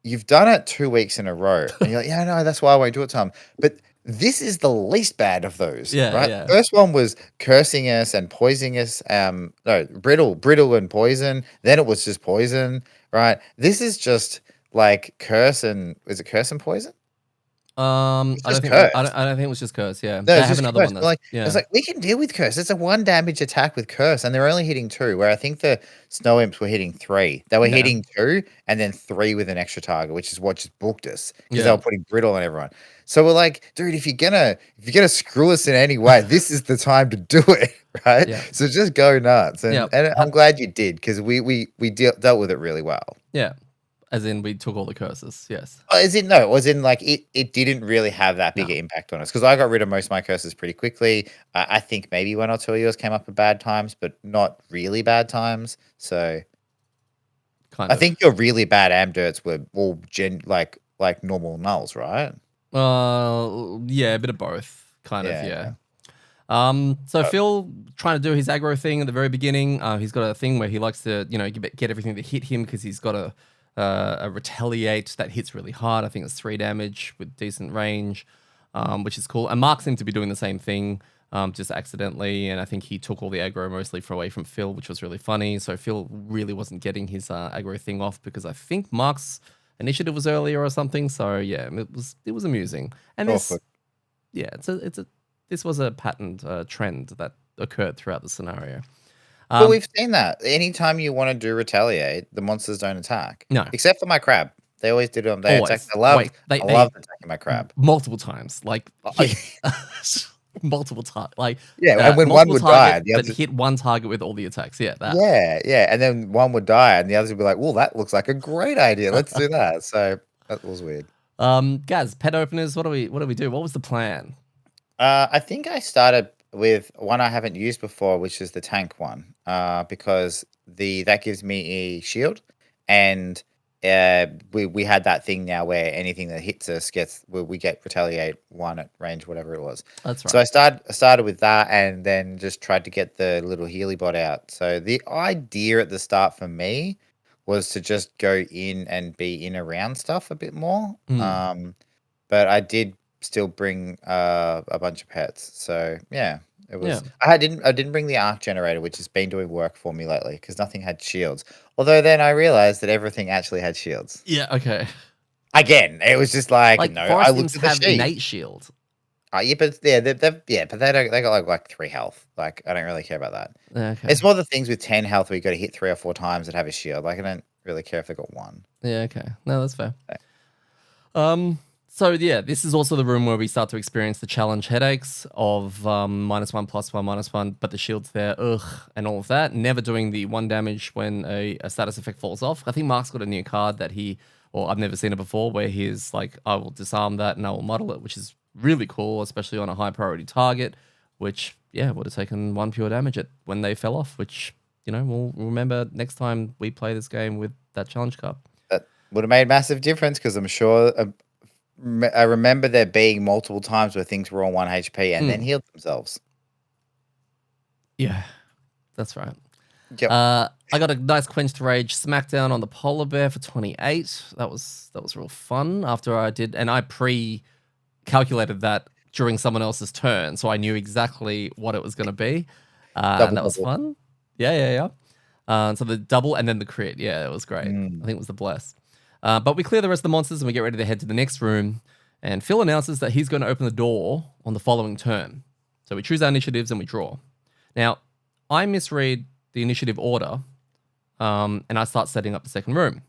you've done it 2 weeks in a row, and you're like, yeah, no, that's why I won't do it, Tom. But this is the least bad of those, Yeah, right? yeah. First one was cursing us and poisoning us. No, brittle and poison. Then it was just poison, right? This is just like curse and is it curse and poison? It's I don't just think curse. I don't think it was just curse. Yeah, No, they it's have just another curse. one But that's like, it's like we can deal with curse. It's a 1 damage attack with curse, and they're only hitting 2. Where I think the snow imps were hitting 3. They were yeah, hitting 2 and then 3 with an extra target, which is what just booked us because they yeah. were putting brittle on everyone. So we're like, dude, if you're gonna screw us in any way, this is the time to do it, right? Yeah. So just go nuts, Yeah. and I'm glad you did, because we dealt with it really well. Yeah. As in, we took all the curses. Yes. As in like it didn't really have that big No. an impact on us, because I got rid of most of my curses pretty quickly. I think maybe 1 or 2 of yours came up at bad times, but not really bad times. So Kind I of. think your really bad amDirts were all like normal nulls, right? Yeah, a bit of both. Kind of. Yeah. Yeah. So Phil trying to do his aggro thing at the very beginning. He's got a thing where he likes to, get everything to hit him, because he's got a retaliate that hits really hard. I think it's 3 damage with decent range, which is cool. And Mark seemed to be doing the same thing, just accidentally. And I think he took all the aggro mostly away from Phil, which was really funny. So Phil really wasn't getting his aggro thing off, because I think Mark's initiative was earlier or something. So yeah, it was amusing. And Awkward. this was a patterned trend that occurred throughout the scenario. But we've seen that. Anytime you want to do retaliate, the monsters don't attack. No. Except for my crab. They always did them. They Always. attacked. I They loved attacking my crab. multiple times, like multiple times, like Yeah, and when one multiple would die, target, the but other hit one target with all the attacks. Yeah, that. yeah, and then one would die, and the others would be like, "Well, that looks like a great idea. Let's do that." So that was weird. Guys, pet openers. What do we do? What was the plan? I think I started with one I haven't used before, which is the tank one, because that gives me a shield, and we had that thing now where anything that hits us we get retaliate 1 at range, whatever it was. That's right. So I started with that, and then just tried to get the little Healy bot out. So the idea at the start for me was to just go in and be in around stuff a bit more. But I did still bring a bunch of pets. So yeah, it was. Yeah. I didn't bring the arc generator, which has been doing work for me lately, because nothing had shields. Although then I realized that everything actually had shields. Yeah. Okay. Again, it was just like no. I Forest looked Imps at the have sheet. innate shield. Yeah, but but they got like 3 health. Like, I don't really care about that. Okay. It's more the things with 10 health where you got to hit 3 or 4 times that have a shield. Like, I don't really care if they got 1. Yeah. Okay. No, that's fair. Okay. So yeah, this is also the room where we start to experience the challenge headaches of -1, +1, -1, but the shield's there, and all of that. Never doing the 1 damage when a status effect falls off. I think Mark's got a new card that I've never seen it before, where he's like, I will disarm that and I will muddle it, which is really cool, especially on a high priority target, which, yeah, would have taken 1 pure damage when they fell off, which, we'll remember next time we play this game with that challenge card. That would have made massive difference, because I'm sure I remember there being multiple times where things were on 1 HP and then healed themselves. Yeah, that's right. Yep. I got a nice quenched rage smackdown on the polar bear for 28. That was real fun. After I did, and I pre-calculated that during someone else's turn, so I knew exactly what it was going to be, and that was fun. Yeah. So the double and then the crit. Yeah, it was great. I think it was the bless. But we clear the rest of the monsters and we get ready to head to the next room. And Phil announces that he's going to open the door on the following turn. So we choose our initiatives and we draw. Now, I misread the initiative order and I start setting up the second room,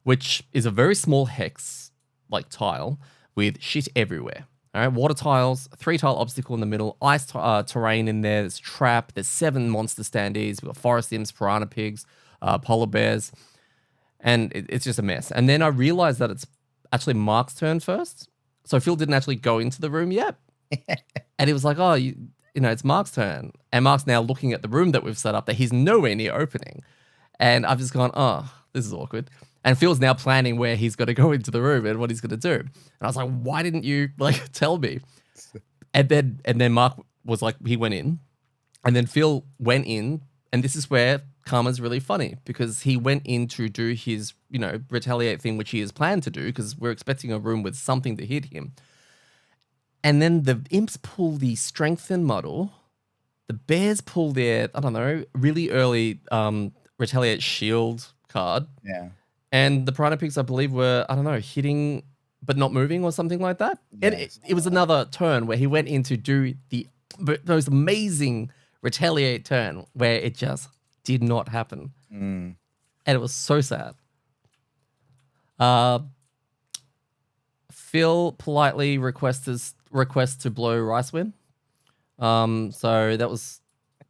which is a very small hex like tile with shit everywhere. All right, water tiles, 3-tile obstacle in the middle, ice terrain in there. There's trap. There's 7 monster standees. We've got forest imps, piranha pigs, polar bears, and it's just a mess. And then I realized that it's actually Mark's turn first. So Phil didn't actually go into the room yet. And he was like, oh, you know, it's Mark's turn. And Mark's now looking at the room that we've set up that he's nowhere near opening. And I've just gone, oh, this is awkward. And Phil's now planning where he's going to go into the room and what he's going to do. And I was like, why didn't you like tell me? And then Mark was like, he went in. And then Phil went in. And this is where Karma's really funny, because he went in to do his, you know, retaliate thing, which he has planned to do, because we're expecting a room with something to hit him. And then the imps pull the strengthen model. The bears pull their, I don't know, really early retaliate shield card. Yeah. And the piranha pigs, I believe, were, I don't know, hitting but not moving or something like that. And it was another turn where he went in to do the most amazing retaliate turn where it just did not happen. And it was so sad. Phil politely requests to blow Ricewind. So that was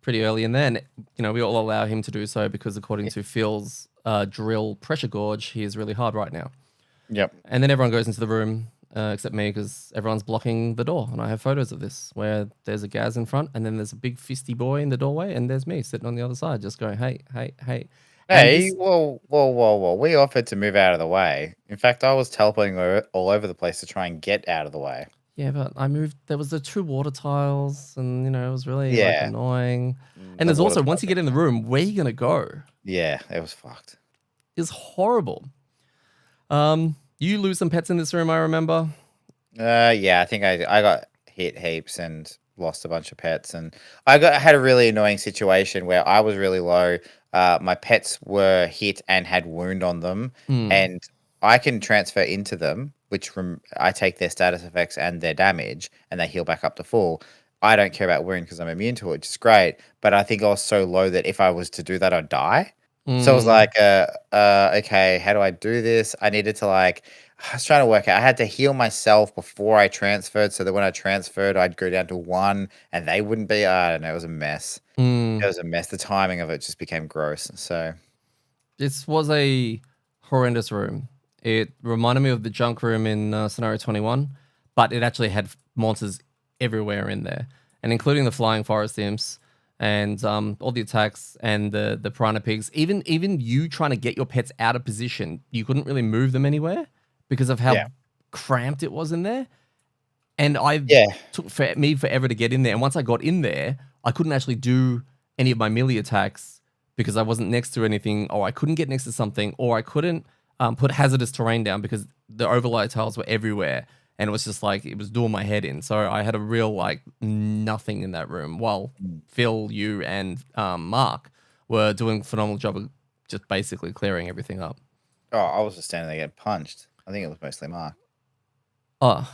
pretty early in there. And, you know, we all allow him to do so because according to Phil's drill pressure gauge, he is really hard right now. Yep. And then everyone goes into the room except me, because everyone's blocking the door. And I have photos of this where there's a Gaz in front and then there's a big fisty boy in the doorway and there's me sitting on the other side just going, hey, hey, hey. Hey, whoa. We offered to move out of the way. In fact, I was teleporting all over the place to try and get out of the way. Yeah, but I moved. There was the 2 water tiles and, you know, it was really like, annoying. And there's also, once you get in the room, where are you going to go? Yeah, it was fucked. It's horrible. You lose some pets in this room, I remember. Yeah, I think I got hit heaps and lost a bunch of pets, and I had a really annoying situation where I was really low. My pets were hit and had wound on them, and I can transfer into them, which I take their status effects and their damage, and they heal back up to full. I don't care about wound because I'm immune to it, which is great. But I think I was so low that if I was to do that, I'd die. So I was like, okay, how do I do this? I needed to I was trying to work out. I had to heal myself before I transferred, so that when I transferred, I'd go down to 1 and they wouldn't be. I don't know. It was a mess. It was a mess. The timing of it just became gross. So this was a horrendous room. It reminded me of the junk room in Scenario 21, but it actually had monsters everywhere in there, and including the flying forest imps. And all the attacks and the piranha pigs, even you trying to get your pets out of position, you couldn't really move them anywhere because of how cramped it was in there. And took me forever to get in there. And once I got in there, I couldn't actually do any of my melee attacks because I wasn't next to anything, or I couldn't get next to something, or I couldn't put hazardous terrain down because the overlay tiles were everywhere. And it was just like, it was doing my head in. So I had a real, nothing in that room. While Phil, you, and Mark were doing a phenomenal job of just basically clearing everything up. Oh, I was just standing there getting punched. I think it was mostly Mark. Oh,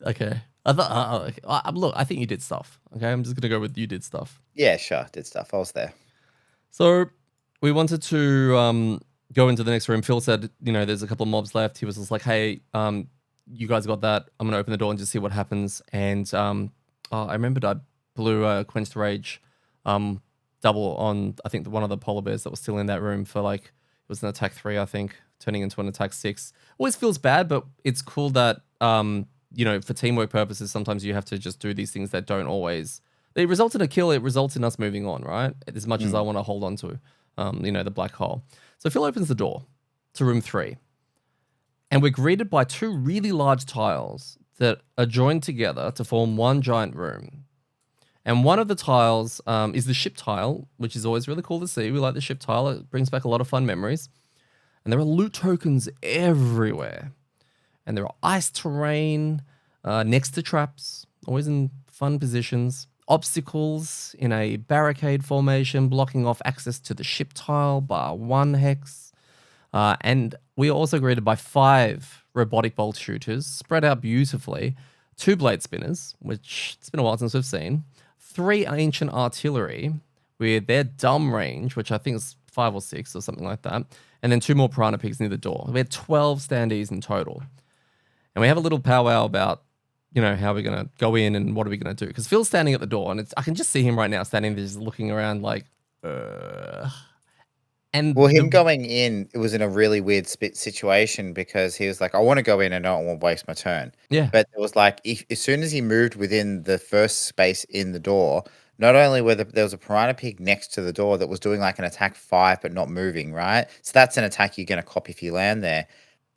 okay. I thought, look, I think you did stuff. Okay, I'm just going to go with you did stuff. Yeah, sure, did stuff. I was there. So we wanted to go into the next room. Phil said, you know, there's a couple of mobs left. He was just like, hey, you guys got that. I'm going to open the door and just see what happens. And I remembered I blew Quench the Rage double on, I think, one of the polar bears that was still in that room for it was an attack 3, I think, turning into an attack 6. Always feels bad, but it's cool that, you know, for teamwork purposes, sometimes you have to just do these things that don't always... They result in a kill, it results in us moving on, right? As much as I want to hold on to, you know, the black hole. So Phil opens the door to room 3. And we're greeted by 2 really large tiles that are joined together to form one giant room. And one of the tiles is the ship tile, which is always really cool to see. We like the ship tile. It brings back a lot of fun memories. And there are loot tokens everywhere. And there are ice terrain next to traps, always in fun positions. Obstacles in a barricade formation, blocking off access to the ship tile by 1 hex. And we are also greeted by 5 robotic bolt shooters spread out beautifully, 2 blade spinners, which it's been a while since we've seen, 3 ancient artillery, with their dumb range, which I think is 5 or 6 or something like that, and then 2 more piranha pigs near the door. We had 12 standees in total. And we have a little powwow about, how we're going to go in and what are we going to do. Because Phil's standing at the door, and I can just see him right now standing there just looking around like, And Well, him going in, it was in a really weird situation because he was like, I want to go in and I don't want to waste my turn. Yeah. But it was like, as soon as he moved within the first space in the door, not only there was a piranha pig next to the door that was doing like an attack 5 but not moving, right? So that's an attack you're going to copy if you land there.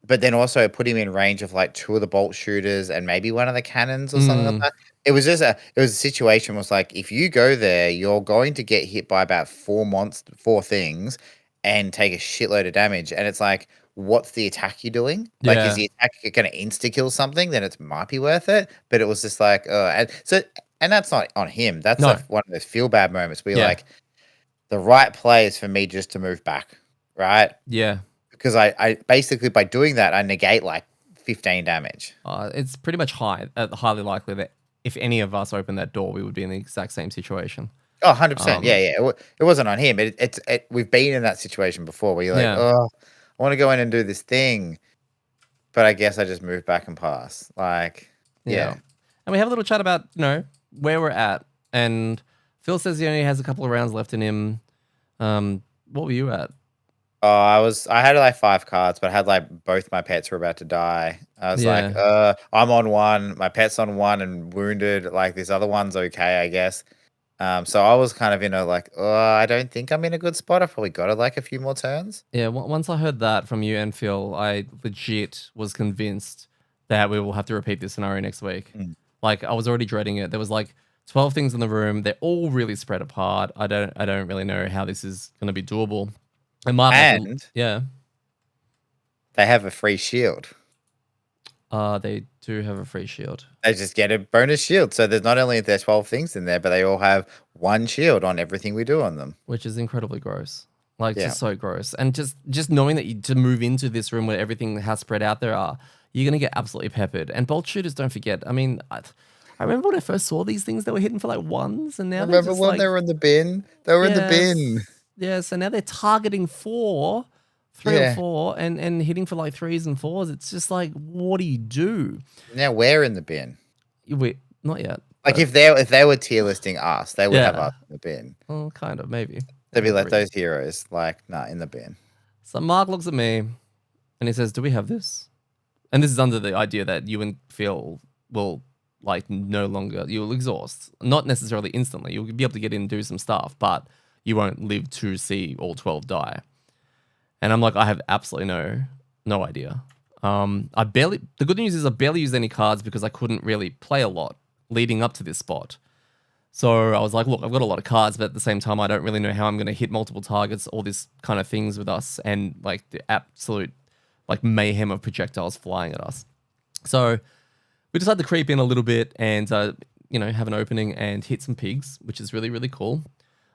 But then also put him in range of like 2 of the bolt shooters and maybe one of the cannons or something like that. It was a situation was like, if you go there, you're going to get hit by about 4 things and take a shitload of damage. And it's like, what's the attack you're doing? Like, is the attack going to insta-kill something? Then it might be worth it. But it was just like, and that's not on him. That's one of those feel-bad moments where you're like, the right play is for me just to move back, right? Yeah. Because I basically, by doing that, I negate like 15 damage. It's pretty much highly likely that if any of us opened that door, we would be in the exact same situation. Oh, 100%. Yeah. It wasn't on him. We've been in that situation before where you're like, oh, I want to go in and do this thing, but I guess I just move back and pass. Like, yeah. And we have a little chat about, where we're at. And Phil says he only has a couple of rounds left in him. What were you at? Oh, I had like 5 cards, but I had like both my pets were about to die. I was like, I'm on 1, my pet's on 1 and wounded. Like this other one's okay, I guess. So I was kind of in a like, I don't think I'm in a good spot. I've probably got it like a few more turns. Yeah, once I heard that from you and Phil, I legit was convinced that we will have to repeat this scenario next week. Like I was already dreading it. There was like 12 things in the room. They're all really spread apart. I don't really know how this is going to be doable. And they have a free shield. They do have a free shield. They just get a bonus shield. So there's not only are there 12 things in there, but they all have 1 shield on everything we do on them. Which is incredibly gross. Like just so gross. And just knowing that to move into this room where everything has spread out there you're going to get absolutely peppered. And bolt shooters, don't forget. I mean, I remember when I first saw these things, they were hitting for like 1s, and now remember when they were in the bin? They were in the bin. Yeah, so now they're targeting 3 or 4 and hitting for like 3s and 4s. It's just like, what do you do? Now we're in the bin. Not yet. Like if they were tier listing us, they would have us in the bin. Well, kind of, maybe. They'd be like those heroes, like, nah, in the bin. So Mark looks at me and he says, do we have this? And this is under the idea that you and Phil will like no longer, you'll exhaust. Not necessarily instantly. You'll be able to get in and do some stuff, but you won't live to see all 12 die. And I'm like, I have absolutely no idea. The good news is I barely used any cards because I couldn't really play a lot leading up to this spot. So I was like, look, I've got a lot of cards, but at the same time, I don't really know how I'm going to hit multiple targets, all this kind of things with us, and like the absolute like mayhem of projectiles flying at us. So we decided to creep in a little bit and, have an opening and hit some pigs, which is really, really cool.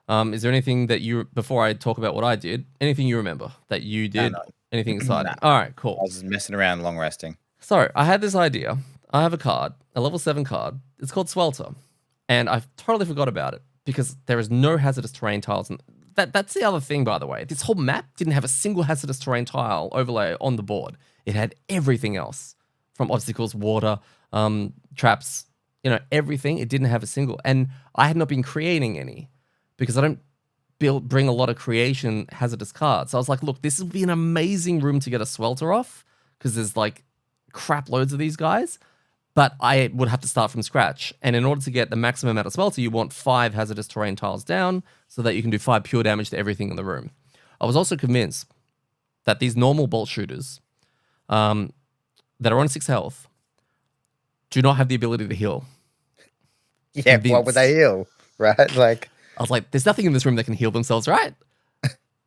Is there anything that before I talk about what I did, anything you remember that you did? No. Anything exciting? All right, cool. I was just messing around long resting. So I had this idea. I have a card, a level 7 card. It's called Swelter. And I totally forgot about it because there is no hazardous terrain tiles. And that's the other thing, by the way. This whole map didn't have a single hazardous terrain tile overlay on the board. It had everything else from obstacles, water, traps, everything. It didn't have a single. And I had not been creating any, because I don't bring a lot of creation hazardous cards. So I was like, look, this would be an amazing room to get a Swelter off because there's like crap loads of these guys, but I would have to start from scratch. And in order to get the maximum amount of Swelter, you want 5 hazardous terrain tiles down so that you can do 5 pure damage to everything in the room. I was also convinced that these normal bolt shooters that are on 6 health do not have the ability to heal. Yeah, what would they heal? Right? Like, I was like, there's nothing in this room that can heal themselves, right?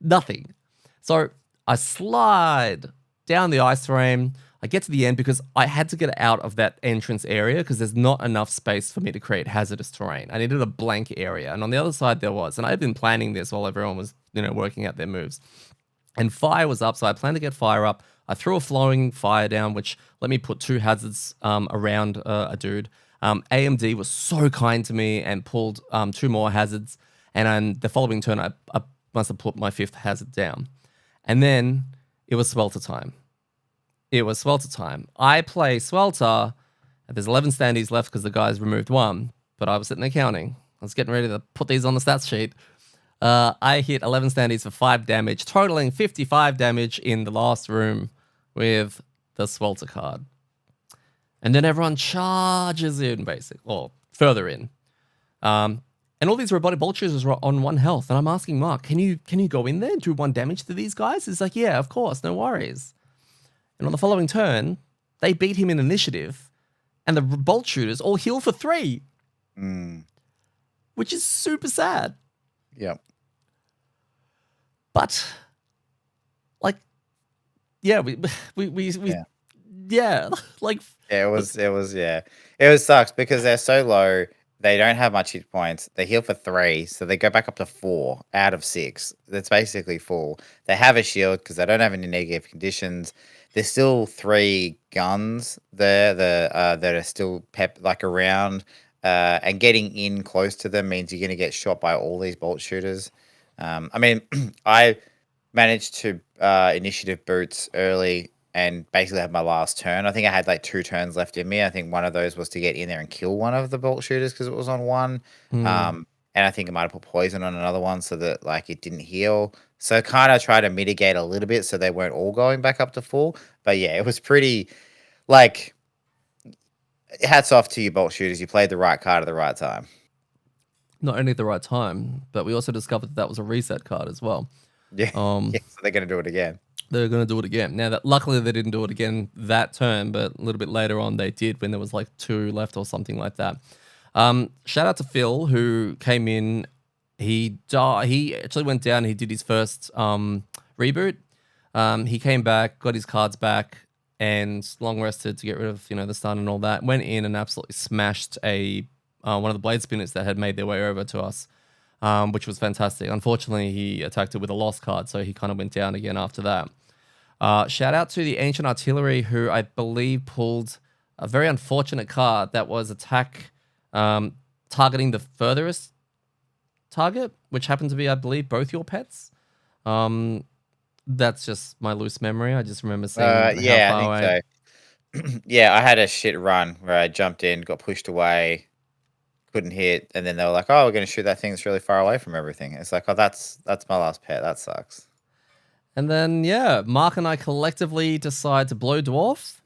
Nothing. So I slide down the ice frame. I get to the end because I had to get out of that entrance area because there's not enough space for me to create hazardous terrain. I needed a blank area. And on the other side there was. And I had been planning this while everyone was, working out their moves. And fire was up, so I planned to get fire up. I threw a flowing fire down, which let me put 2 hazards around a dude. AMD was so kind to me and pulled 2 more hazards. And the following turn, I must have put my 5th hazard down. And then it was Swelter time. I play Swelter. There's 11 standees left because the guys removed 1, but I was sitting there counting. I was getting ready to put these on the stats sheet. I hit 11 standees for 5 damage, totaling 55 damage in the last room with the Swelter card. And then everyone charges in, basically, or further in. And all these robotic bolt shooters were on 1 health. And I'm asking Mark, can you go in there and do 1 damage to these guys? He's like, yeah, of course, no worries. And on the following turn, they beat him in initiative, and the bolt shooters all heal for 3, which is super sad. Yep. But, like, yeah, we yeah, like, yeah, it was sucks because they're so low. They don't have much hit points. They heal for 3, so they go back up to 4 out of 6. That's basically full. They have a shield because they don't have any negative conditions. There's still 3 guns there that are still around, and getting in close to them means you're going to get shot by all these bolt shooters. I mean, I managed to initiative boots early and basically have my last turn. I think I had like 2 turns left in me. I think one of those was to get in there and kill one of the bolt shooters because it was on 1. And I think I might have put poison on another one so that like it didn't heal. So kind of try to mitigate a little bit so they weren't all going back up to full. But yeah, it was pretty like hats off to you bolt shooters. You played the right card at the right time. Not only at the right time, but we also discovered that was a reset card as well. Yeah. Yeah, so they're going to do it again. They're going to do it again. Now, that luckily they didn't do it again that turn, but a little bit later on they did when there was like 2 left or something like that. Shout out to Phil who came in. He actually went down. He did his first reboot. He came back, got his cards back, and long rested to get rid of the stun and all that. Went in and absolutely smashed one of the blade spinners that had made their way over to us. Which was fantastic. Unfortunately, he attacked it with a lost card, so he kind of went down again after that. Shout out to the Ancient Artillery, who I believe pulled a very unfortunate card that was attack targeting the furthest target, which happened to be, I believe, both your pets. That's just my loose memory. I just remember seeing how far away. So. Yeah, I had a shit run where I jumped in, got pushed away, couldn't hit, and then they were like, "Oh, we're going to shoot that thing that's really far away from everything." It's like, "Oh, that's my last pet. That sucks." And then Mark and I collectively decide to blow dwarf,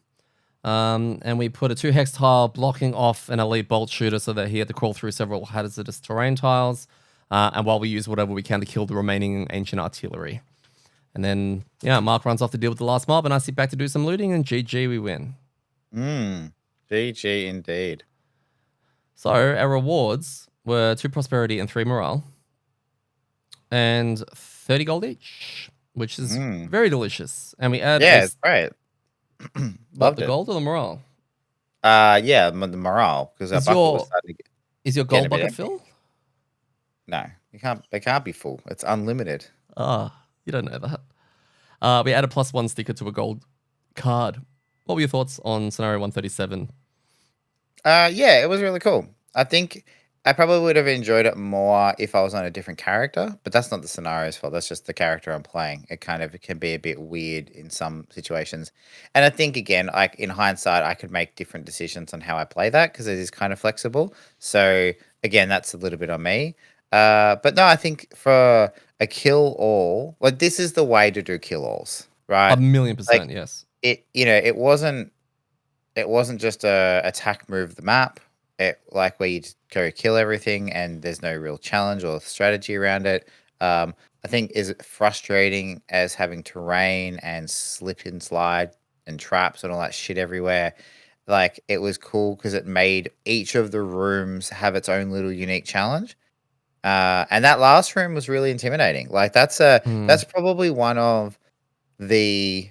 and we put a 2 hex tile blocking off an elite bolt shooter so that he had to crawl through several hazardous terrain tiles, and while we use whatever we can to kill the remaining Ancient Artillery. And then Mark runs off to deal with the last mob, and I sit back to do some looting, and GG, we win. GG indeed. So our rewards were 2 prosperity and 3 morale, and 30 gold each, which is very delicious. And we add it's great. Love the gold or the morale? Yeah, the morale because our bucket was starting to get. Is your gold bucket full? No, you can't. They can't be full. It's unlimited. You don't know that. We added +1 sticker to a gold card. What were your thoughts on scenario 137? Yeah, it was really cool. I think I probably would have enjoyed it more if I was on a different character, but that's not the scenario's fault. That's just the character I'm playing. It can be a bit weird in some situations. And I think, again, like in hindsight, I could make different decisions on how I play that because it is kind of flexible. So, again, that's a little bit on me. But no, I think for a kill all, like this is the way to do kill alls, right? 1,000,000%, like, yes. It wasn't just a attack move the map. Like where you just go kill everything and there's no real challenge or strategy around it. I think is frustrating as having terrain and slip and slide and traps and all that shit everywhere. Like it was cool because it made each of the rooms have its own little unique challenge. And that last room was really intimidating. Like that's probably one of the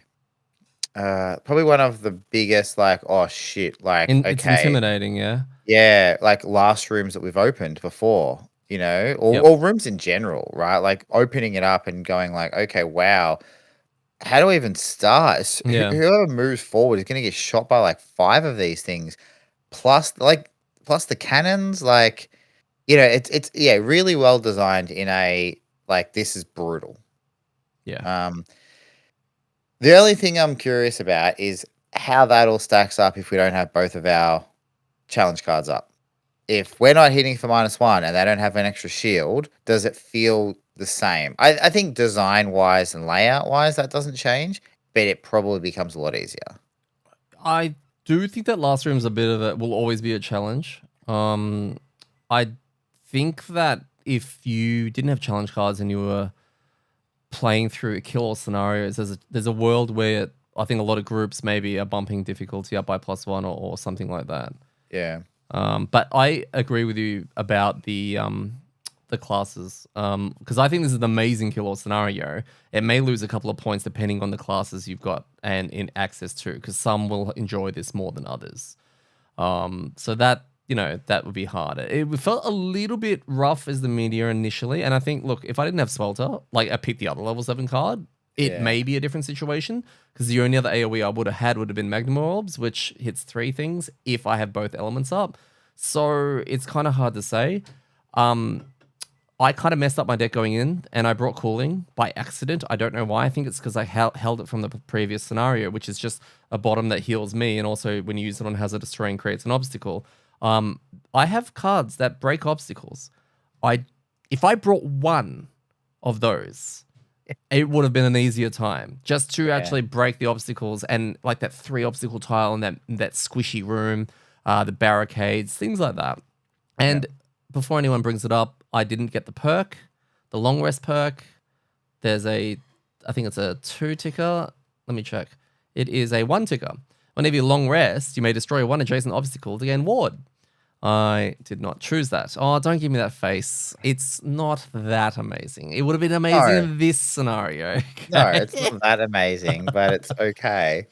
biggest like, oh shit, like it's intimidating, yeah, like last rooms that we've opened before, or rooms in general, right? Like opening it up and going like, okay, wow, how do we even start? Whoever moves forward is going to get shot by like 5 of these things, plus the cannons. Like it's really well designed in a like this is brutal. Yeah. The only thing I'm curious about is how that all stacks up if we don't have both of our challenge cards up. If we're not hitting for -1 and they don't have an extra shield, does it feel the same? I think design wise and layout wise that doesn't change, but it probably becomes a lot easier. I do think that last room's a bit of a will always be a challenge. I think that if you didn't have challenge cards and you were playing through kill all scenarios, there's a world where I think a lot of groups maybe are bumping difficulty up by +1 or something like that. Yeah. But I agree with you about the classes because I think this is an amazing kill all scenario. It may lose a couple of points depending on the classes you've got and in access to, because some will enjoy this more than others. So that that would be harder. It felt a little bit rough as the media initially, and I think look, if I didn't have Swelter, like I picked the other level 7 card, it may be a different situation because the only other AoE I would have been Magnum Orbs, which hits 3 things if I have both elements up. So it's kind of hard to say. I kind of messed up my deck going in, and I brought Cooling by accident. I don't know why. I think it's because I held it from the previous scenario, which is just a bottom that heals me, and also when you use it on hazardous terrain creates an obstacle. I have cards that break obstacles. If I brought one of those, it would have been an easier time just to actually break the obstacles and like that 3 obstacle tile and that squishy room, the barricades, things like that. And before anyone brings it up, I didn't get the perk, the long rest perk. There's I think it's a 2 ticker. Let me check. It is a 1 ticker. Whenever you long rest, you may destroy 1 adjacent obstacle to gain ward. I did not choose that. Oh, don't give me that face. It's not that amazing. It would have been amazing in this scenario. Okay? No, it's not that amazing, but it's okay.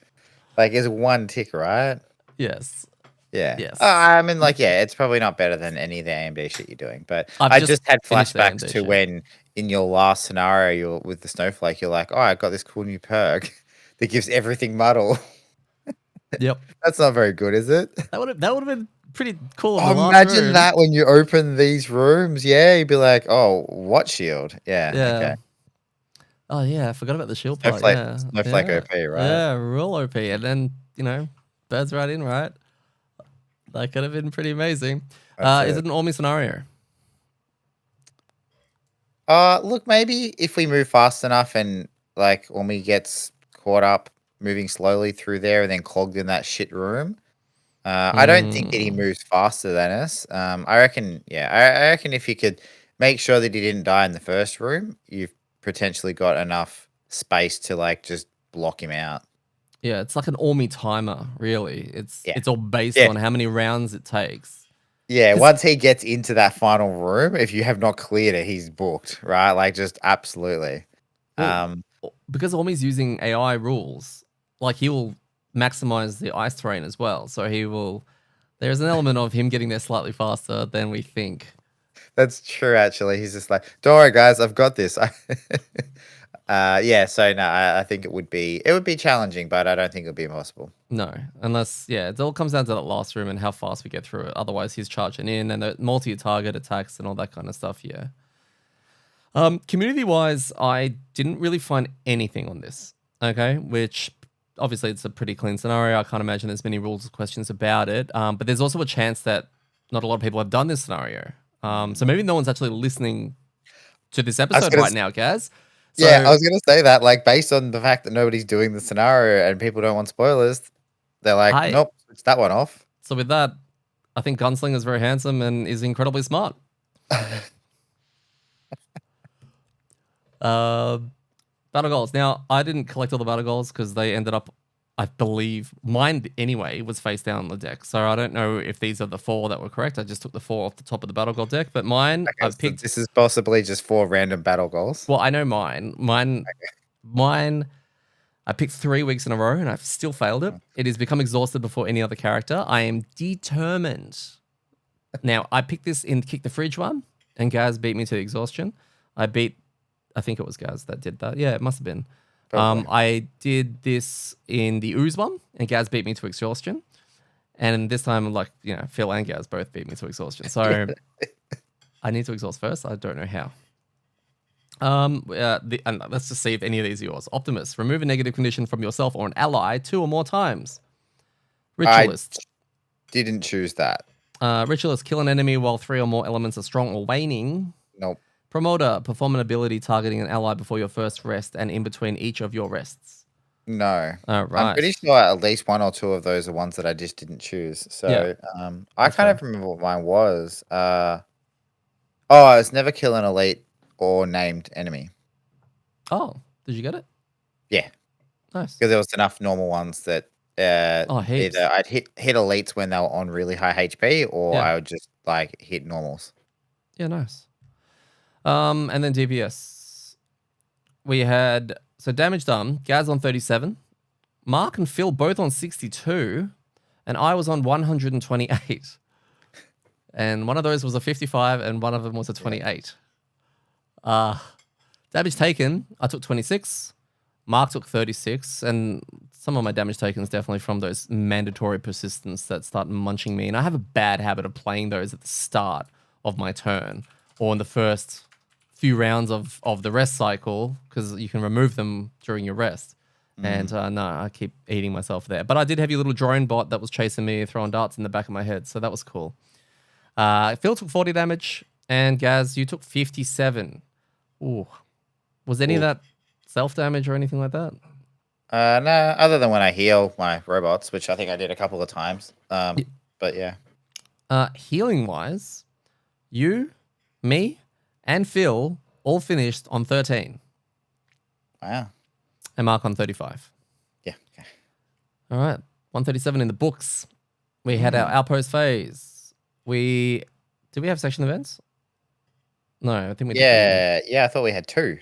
Like, it's 1 tick, right? Yes. Yeah. Yes. I mean, like, it's probably not better than any of the AMD shit you're doing, but I just had flashbacks to when in your last scenario with the snowflake, you're like, oh, I got this cool new perk that gives everything muddle. Yep. That's not very good, is it? That would have been pretty cool in Oh, the last imagine room. that when you open these rooms. Yeah, you'd be like, oh, what shield? Yeah. Okay. Oh yeah, I forgot about the shield part. Yeah. Snowflake OP, right? Yeah, real OP. And then, birds right in, right? That could have been pretty amazing. Is it an Ormi scenario? Look, maybe if we move fast enough and like Ormi gets caught up moving slowly through there and then clogged in that shit room. I don't think that he moves faster than us. I reckon, I reckon if you could make sure that he didn't die in the first room, you've potentially got enough space to like just block him out. Yeah, it's like an Ormi timer, really. It's all based on how many rounds it takes. Yeah, once he gets into that final room, if you have not cleared it, he's booked, right? Like just absolutely. Well, because Ormi's using AI rules, like he will maximize the ice terrain as well. So there's an element of him getting there slightly faster than we think. That's true, actually. He's just like, don't worry, guys, I've got this. So no, I think it would be challenging, but I don't think it would be impossible. No, unless, it all comes down to that last room and how fast we get through it. Otherwise, he's charging in and the multi-target attacks and all that kind of stuff, Community-wise, I didn't really find anything on this, okay? Which, obviously, it's a pretty clean scenario. I can't imagine there's many rules or questions about it. But there's also a chance that not a lot of people have done this scenario. So maybe no one's actually listening to this episode right now, Gaz. So, I was going to say that, like, based on the fact that nobody's doing the scenario and people don't want spoilers, they're like, nope, switch that one off. So with that, I think Gunslinger is very handsome and is incredibly smart. Battle goals. Now, I didn't collect all the battle goals because they ended up, I believe, mine anyway, was face down on the deck. So I don't know if these are the 4 that were correct. I just took the 4 off the top of the battle goal deck. But mine, I picked. This is possibly just 4 random battle goals. Well, I know mine. Mine, I picked 3 weeks in a row and I've still failed it. It has become exhausted before any other character. I am determined. Now, I picked this in Kick the Fridge one and Gaz beat me to exhaustion. I think it was Gaz that did that. Yeah, it must have been. I did this in the Ooze one, and Gaz beat me to exhaustion. And this time, like, Phil and Gaz both beat me to exhaustion. So I need to exhaust first. I don't know how. And let's just see if any of these are yours. Optimus, remove a negative condition from yourself or an ally 2 or more times. Ritualist. Didn't choose that. Ritualist, kill an enemy while 3 or more elements are strong or waning. Nope. Promoter, perform an ability targeting an ally before your first rest and in between each of your rests. No. All right. I'm pretty sure at least 1 or 2 of those are ones that I just didn't choose. So I That's kind of remember what mine was. It's never kill an elite or named enemy. Oh, did you get it? Yeah. Nice. Because there was enough normal ones that heaps. either I'd hit elites when they were on really high HP, or Yeah. I would just like hit normals. Yeah, nice. And then DPS. We had damage done. Gaz on 37. Mark and Phil both on 62, and I was on 128. And one of those was a 55, and one of them was a 28. Damage taken, I took 26. Mark took 36, and some of my damage taken is definitely from those mandatory persistence that start munching me. And I have a bad habit of playing those at the start of my turn or in the first few rounds of the rest cycle, because you can remove them during your rest. And no, I keep eating myself there. But I did have your little drone bot that was chasing me, throwing darts in the back of my head. So that was cool. Phil took 40 damage, and Gaz, you took 57. Ooh. Was any of that self-damage or anything like that? No, other than when I heal my robots, which I think I did a couple of times. But yeah. Healing-wise, you, me, and Phil all finished on 13. Wow. And Mark on 35. Yeah. Okay. All right. 137 in the books. We had our Outpost phase. Did we have section events? No, I think we did. Yeah, I thought we had 2.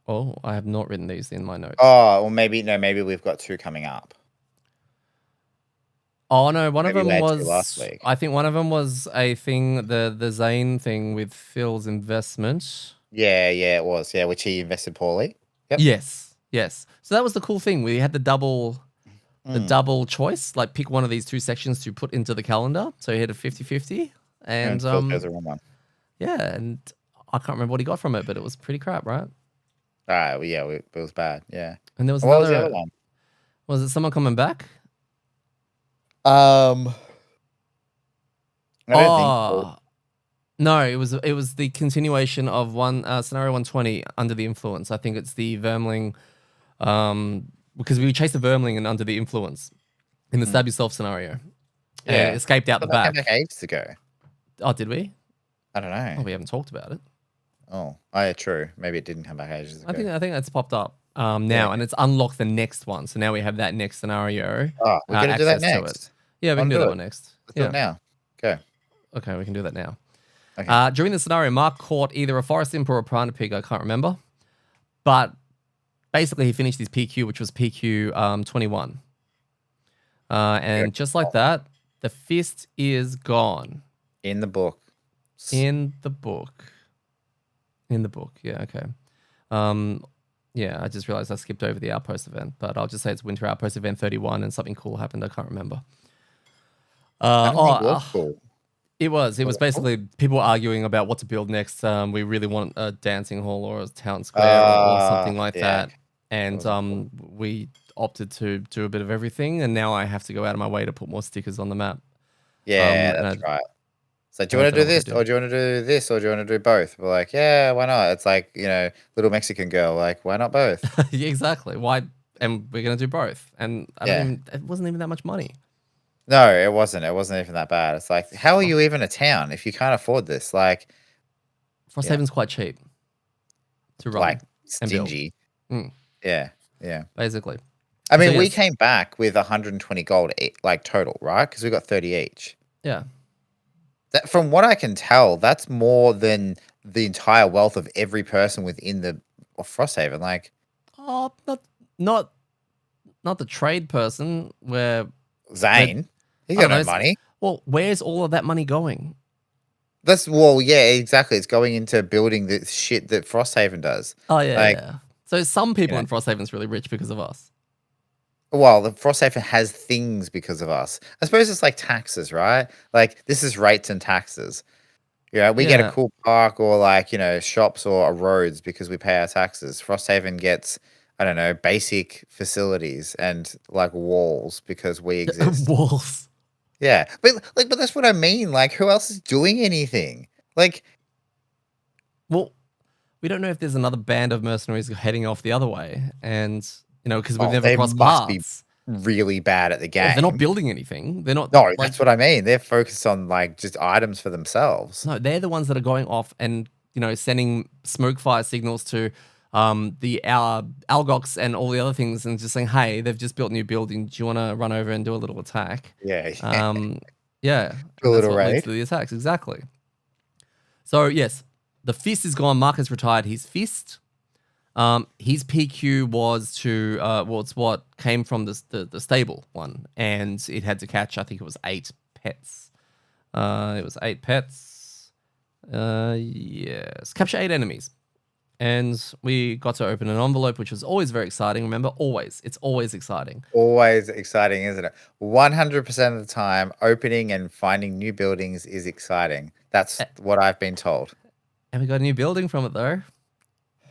Oh, I have not written these in my notes. Oh, well, maybe we've got 2 coming up. Oh no, one Maybe of we them had 2 was. last week. I think one of them was a thing, the Zane thing with Phil's investment. Yeah, it was. Yeah, which he invested poorly. Yep. Yes. So that was the cool thing. We had the double choice, like pick one of these 2 sections to put into the calendar. So he had a 50-50. And Phil chose the wrong one. Yeah, and I can't remember what he got from it, but it was pretty crap, right? Well, yeah, it was bad. Yeah. And there was what was the other one? Was it someone coming back? I don't think so. No, it was the continuation of scenario 120 under the influence. I think it's the Vermling, because we chased the Vermling and under the influence in the stab yourself scenario. Yeah, and it escaped out the back. Came back ages ago. Oh, did we? I don't know. Oh, we haven't talked about it. Oh, yeah, true. Maybe it didn't come back ages ago. I think that's popped up now, and it's unlocked the next one. So now we have that next scenario. Oh, we're gonna do that next. Yeah, we can do that one next. Let's do it now. Go. Okay, we can do that now. Okay. During the scenario, Mark caught either a forest imp or a piranha pig. I can't remember, but basically he finished his PQ, which was PQ 21. And just like that, the fist is gone. In the book. In the book. Yeah. Okay. Yeah. I just realized I skipped over the Outpost event, but I'll just say it's Winter Outpost event 31, and something cool happened. I can't remember. Cool. It was basically people were arguing about what to build next. We really want a dancing hall or a town square or something like that. And we opted to do a bit of everything. And now I have to go out of my way to put more stickers on the map. Yeah, that's right. So do you want to do this or do you want to do this or do you want to do both? We're like, yeah, why not? It's like, little Mexican girl, like, why not both? Yeah, exactly. Why? And we're going to do both. And it wasn't even that much money. No, it wasn't. It wasn't even that bad. It's like, how are you even a town if you can't afford this? Like, Frosthaven's quite cheap to run. Like, stingy. Yeah. Basically. I mean, we came back with 120 gold, like, total, right? Because we got 30 each. Yeah. From what I can tell, that's more than the entire wealth of every person within the Frosthaven. Like, not the trade person where Zane. He's got no money. Well, where's all of that money going? Yeah, exactly. It's going into building the shit that Frosthaven does. Oh, yeah, yeah. So some people in Frosthaven's really rich because of us. Well, the Frosthaven has things because of us. I suppose it's like taxes, right? Like, this is rates and taxes. Yeah, we get a Yeah. cool park or like, shops or roads because we pay our taxes. Frosthaven gets, I don't know, basic facilities and like walls because we exist. Walls. Yeah. But that's what I mean. Like, who else is doing anything? Like, Well, we don't know if there's another band of mercenaries heading off the other way, and because we've oh, never they crossed must be paths. really bad at the Yeah, they're not game. building anything. They're not No, like that's what I mean. They're focused on like just items for themselves. no, they're the ones that are going off and sending smoke fire signals to the Algox and all the other things, and just saying, hey, they've just built a new building. Do you want to run over and do a little attack? Yeah. Yeah, A and that's little what leads raid. to the attacks exactly. So yes, the fist is gone. Mark has retired his fist. His PQ was to well, it's what came from the stable one, and it had to catch. I think it was 8 pets. It was 8 pets. Yes, capture 8 enemies, and we got to open an envelope, which was always very exciting. Remember, it's always exciting. Always exciting, isn't it? 100% of the time, opening and finding new buildings is exciting. That's what I've been told. And we got a new building from it though.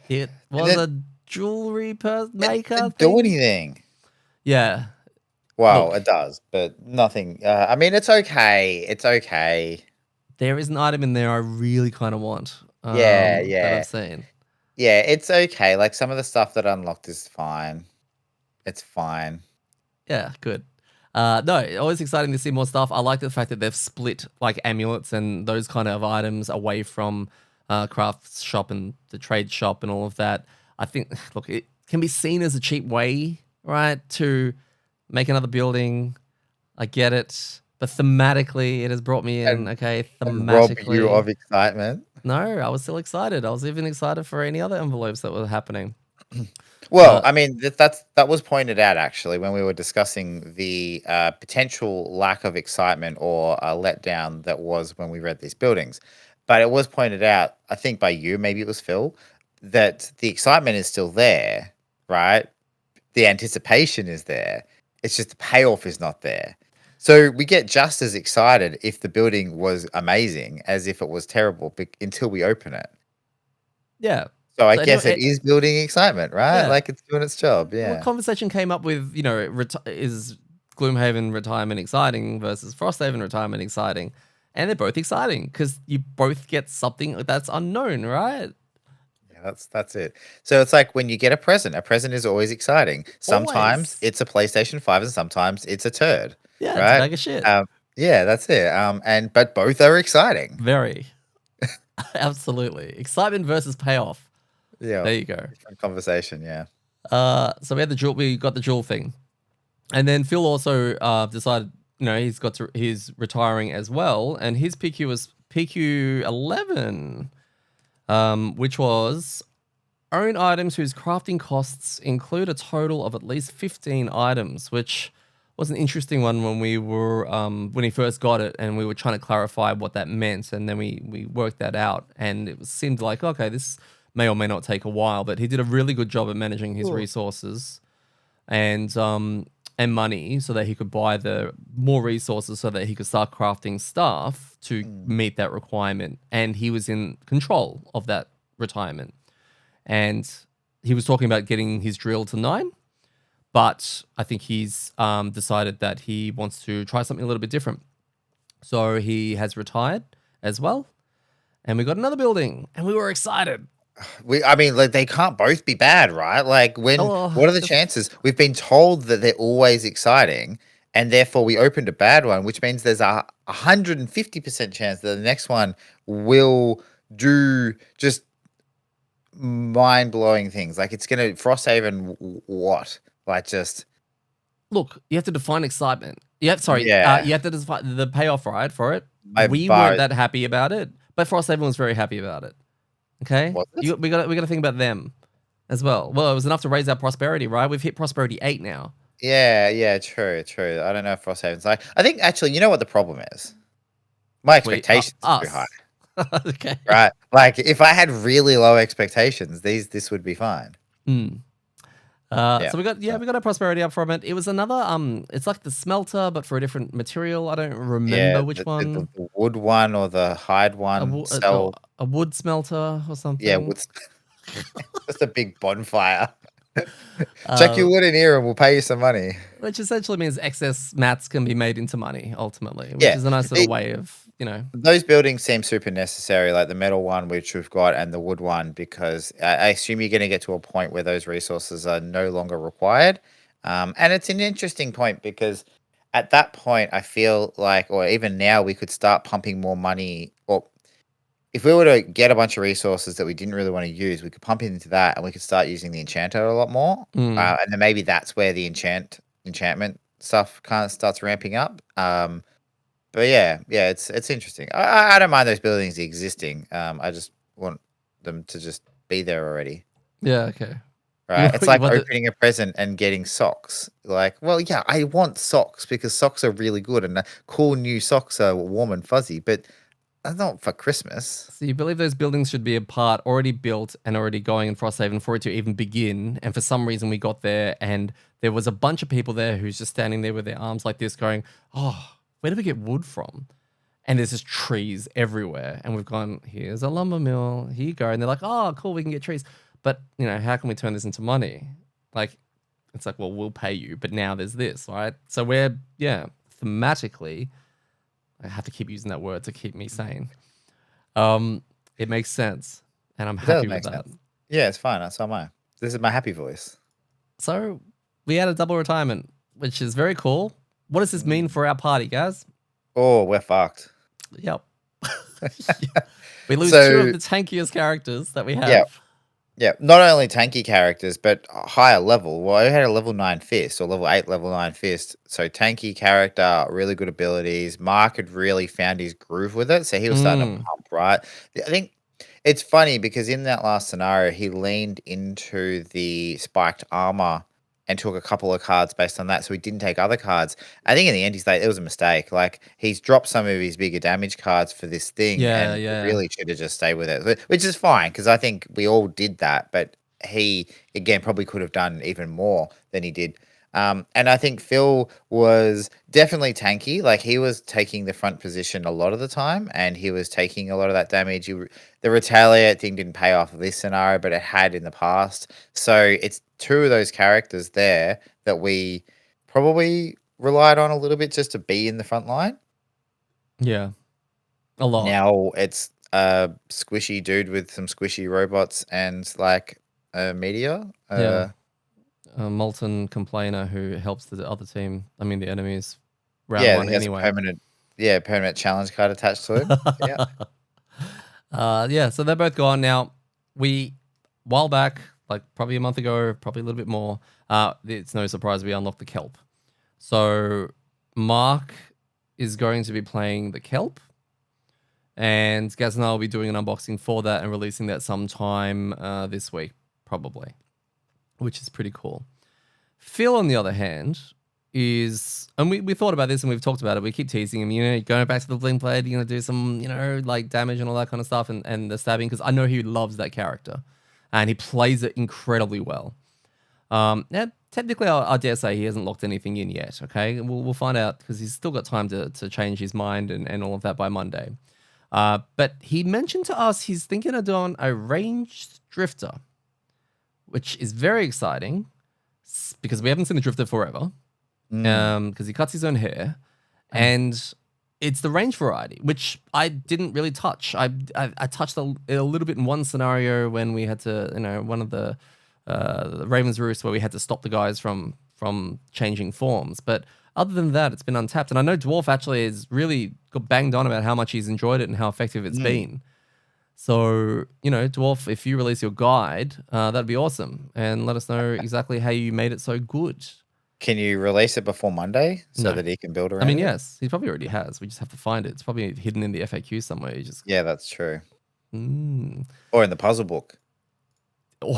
It And was a jewelry maker didn't do thing. anything. Yeah. Well, Look, it does, but nothing. I mean, it's okay. It's okay. there is an item in there I really kind of want. Yeah, That yeah. I've seen. Yeah, it's okay. Like some of the stuff that unlocked is fine. It's fine. Yeah, good. No, always exciting to see more stuff. I like the fact that they've split like amulets and those kind of items away from crafts shop and the trade shop and all of that. I think, look, it can be seen as a cheap way, right, to make another building. I get it, but thematically, it has brought me in. And, Okay, and rob you thematically, of excitement. no, I was still excited. I was even excited for any other envelopes that were happening. Well, Uh, I mean, that was pointed out actually when we were discussing the potential lack of excitement or letdown that was when we read these buildings. But it was pointed out, I think by you, maybe it was Phil, that the excitement is still there, right? The anticipation is there. It's just the payoff is not there. So we get just as excited if the building was amazing as if it was terrible until we open it. yeah. So I So guess it anyway, is building excitement, right? yeah. Like it's doing its job. Well, Yeah. conversation came up with, is Gloomhaven retirement exciting versus Frosthaven retirement exciting? And they're both exciting because you both get something that's unknown, right? Yeah, that's it. So it's like when you get a present. A present is always exciting. Sometimes Always. it's a PlayStation 5 and sometimes it's a turd, Yeah, it's a right? bag of shit. Yeah, that's it. But both are exciting. Very. Absolutely. Excitement versus payoff. Yeah. There you go. Different conversation, yeah. So we got the jewel thing. And then Phil also decided, he's retiring as well. And his PQ was PQ 11. Which was own items whose crafting costs include a total of at least 15 items, which was an interesting one when we were when he first got it, and we were trying to clarify what that meant, and then we worked that out, and it seemed like, okay, this may or may not take a while, but he did a really good job at managing his resources and money so that he could buy the more resources so that he could start crafting stuff to meet that requirement. And he was in control of that retirement. And he was talking about getting his drill to 9, but I think he's decided that he wants to try something a little bit different. So he has retired as well. And we got another building, and we were excited. I mean, like they can't both be bad, right? Like what are the chances? We've been told that they're always exciting, and therefore we opened a bad one, which means there's a 150% chance that the next one will do just mind-blowing things. Like it's gonna Frosthaven what? Like just Look, you have to define excitement. You have yeah. you have to define the payoff, right, for it. My We bar weren't that happy about it, but Frosthaven was very happy about it. Okay, was it? we got to think about them as well. Well, it was enough to raise our prosperity, right? We've hit prosperity 8 now. Yeah, true. I don't know if Frosthaven's like. I think actually, you know what the problem is? My expectations are too high. Us. Okay. Right. Like if I had really low expectations, this would be fine. So we got our prosperity up from it. It was another it's like the smelter, but for a different material. I don't remember which one. The wood one or the hide A, one no, sell. a wood smelter or Yeah, something. wood. Just a big bonfire. Check Uh, your wood in here, and we'll pay you some money. which essentially means excess mats can be made into money ultimately, which Yeah, is a nice little way of, you know. those buildings seem super necessary, like the metal one, which we've got, and the wood one, because I assume you're going to get to a point where those resources are no longer required. And it's an interesting point because at that point, I feel like, or even now, we could start pumping more money. Or if we were to get a bunch of resources that we didn't really want to use, we could pump it into that, and we could start using the enchanter a lot more. And then maybe that's where the enchantment stuff kind of starts ramping up. But yeah, it's interesting. I don't mind those buildings existing. I just want them to just be there already, Yeah, okay. right? It's You like want the, opening a present and getting socks. Like, well, yeah, I want socks because socks are really good and cool new socks are warm and fuzzy, but that's not for Christmas. so you believe those buildings should be a part already built and already going in Frosthaven for it to even begin, and for some reason we got there and there was a bunch of people there who's just standing there with their arms like this going, oh, where do we get wood from? And there's just trees everywhere. And we've gone, here's a lumber mill, here you go. And they're like, oh, cool, we can get trees. But, you know, how can we turn this into money? Like, it's like, well, we'll pay you, but now there's this, right? So we're, yeah, thematically, I have to keep using that word to keep me sane. It makes sense. And I'm It does happy with make that. sense. Yeah, it's fine. That's all mine. This is my happy voice. So we had a double retirement, which is very cool. What does this mean for our party, guys? Oh, we're fucked. Yep. We lose two of So the tankiest characters that we yeah, have. yeah, not only tanky characters, but a higher level. Well, I had a level 9 fist or level 8, level 9 fist. So tanky character, really good abilities. Mark had really found his groove with it. So he was starting to Mm. pump, right? I think it's funny because in that last scenario, he leaned into the spiked armor and took a couple of cards based on that. So he didn't take other cards. I think in the end, he's like, it was a mistake. Like he's dropped some of his bigger damage cards for this thing, Yeah, and he yeah. really should have just stayed with it, which is fine because I think we all did that. But he again probably could have done even more than he did. And I think Phil was definitely tanky. Like he was taking the front position a lot of the time, and he was taking a lot of that damage. The retaliate thing didn't pay off this scenario, but it had in the past. So it's two of those characters there that we probably relied on a little bit just to be in the front line. Yeah. A lot. Now it's a squishy dude with some squishy robots and like a meteor. Yeah. A molten complainer who helps the other team, I mean the enemies, round Yeah, one he has a anyway. permanent challenge card attached to him. Yeah. Yeah, so they're both gone now. We, while back, like probably a month ago, probably a little bit more, it's no surprise we unlocked the kelp. So Mark is going to be playing the kelp, and Gaz and I will be doing an unboxing for that and releasing that sometime this week, probably, which is pretty cool. Phil, on the other hand, is, and we thought about this and we've talked about it. We keep teasing him, you know, going back to the bling blade, you're gonna do some, you know, like damage and all that kind of stuff, and the stabbing, because I know he loves that character, and he plays it incredibly well. Yeah, technically, I dare say he hasn't locked anything in yet. Okay, we'll find out because he's still got time to change his mind and all of that by Monday. But he mentioned to us he's thinking of doing a ranged drifter, which is very exciting because we haven't seen the drifter forever. Because he cuts his own hair, and it's the range variety, which I didn't really touch. I touched a little bit in one scenario when we had to, you know, one of the Raven's Roost where we had to stop the guys from changing forms. But other than that, it's been untapped. And I know Dwarf actually has really got banged on about how much he's enjoyed it and how effective it's been. So, you know, Dwarf, if you release your guide, that'd be awesome. And let us know exactly how you made it so good. Can you release it before Monday so No. that he can build around I mean, it? yes, he probably already has. We just have to find it. It's probably hidden in the FAQ somewhere. You just Yeah, that's true. mm. Or in the puzzle book. or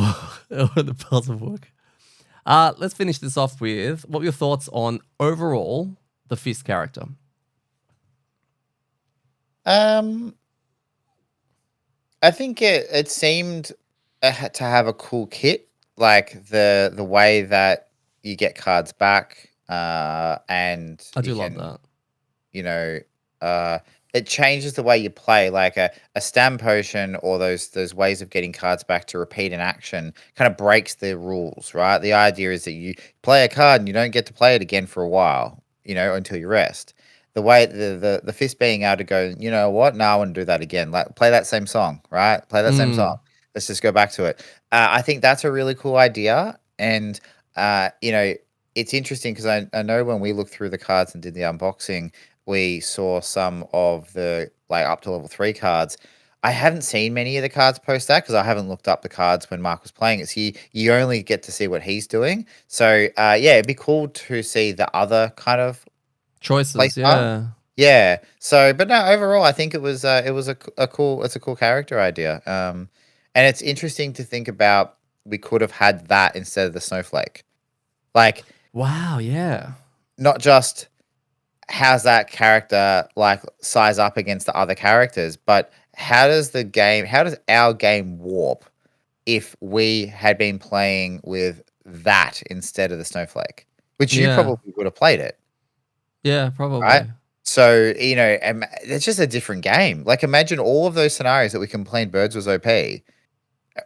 the puzzle book. Let's finish this off with what were your thoughts on overall the Fist character? I think it seemed to have a cool kit, like the way that you get cards back, and I you do love can, that. you know, uh, it changes the way you play. Like a stam potion or those ways of getting cards back to repeat an action kind of breaks the rules, right? The idea is that you play a card and you don't get to play it again for a while, until you rest. The way the fist being able to go, you know what? No, I want to do that again. Like play that same song, right? Play that same song. Mm. Let's just go back to it. I think that's a really cool idea, and it's interesting because I know when we looked through the cards and did the unboxing, we saw some of the like up to level 3 cards. I haven't seen many of the cards post that because I haven't looked up the cards when Mark was playing it. So you only get to see what he's doing. So yeah, it'd be cool to see the other kind of play Choices, style. yeah. Yeah. So, but no, overall, I think it was a cool it's a cool character idea. And it's interesting to think about. We could have had that instead of the snowflake. Like, Wow, yeah. not just how's that character like size up against the other characters, but how does our game warp if we had been playing with that instead of the snowflake, which you Yeah. probably would have played it, Yeah, right? probably. So, it's just a different game. Like, imagine all of those scenarios that we complained Birds was OP,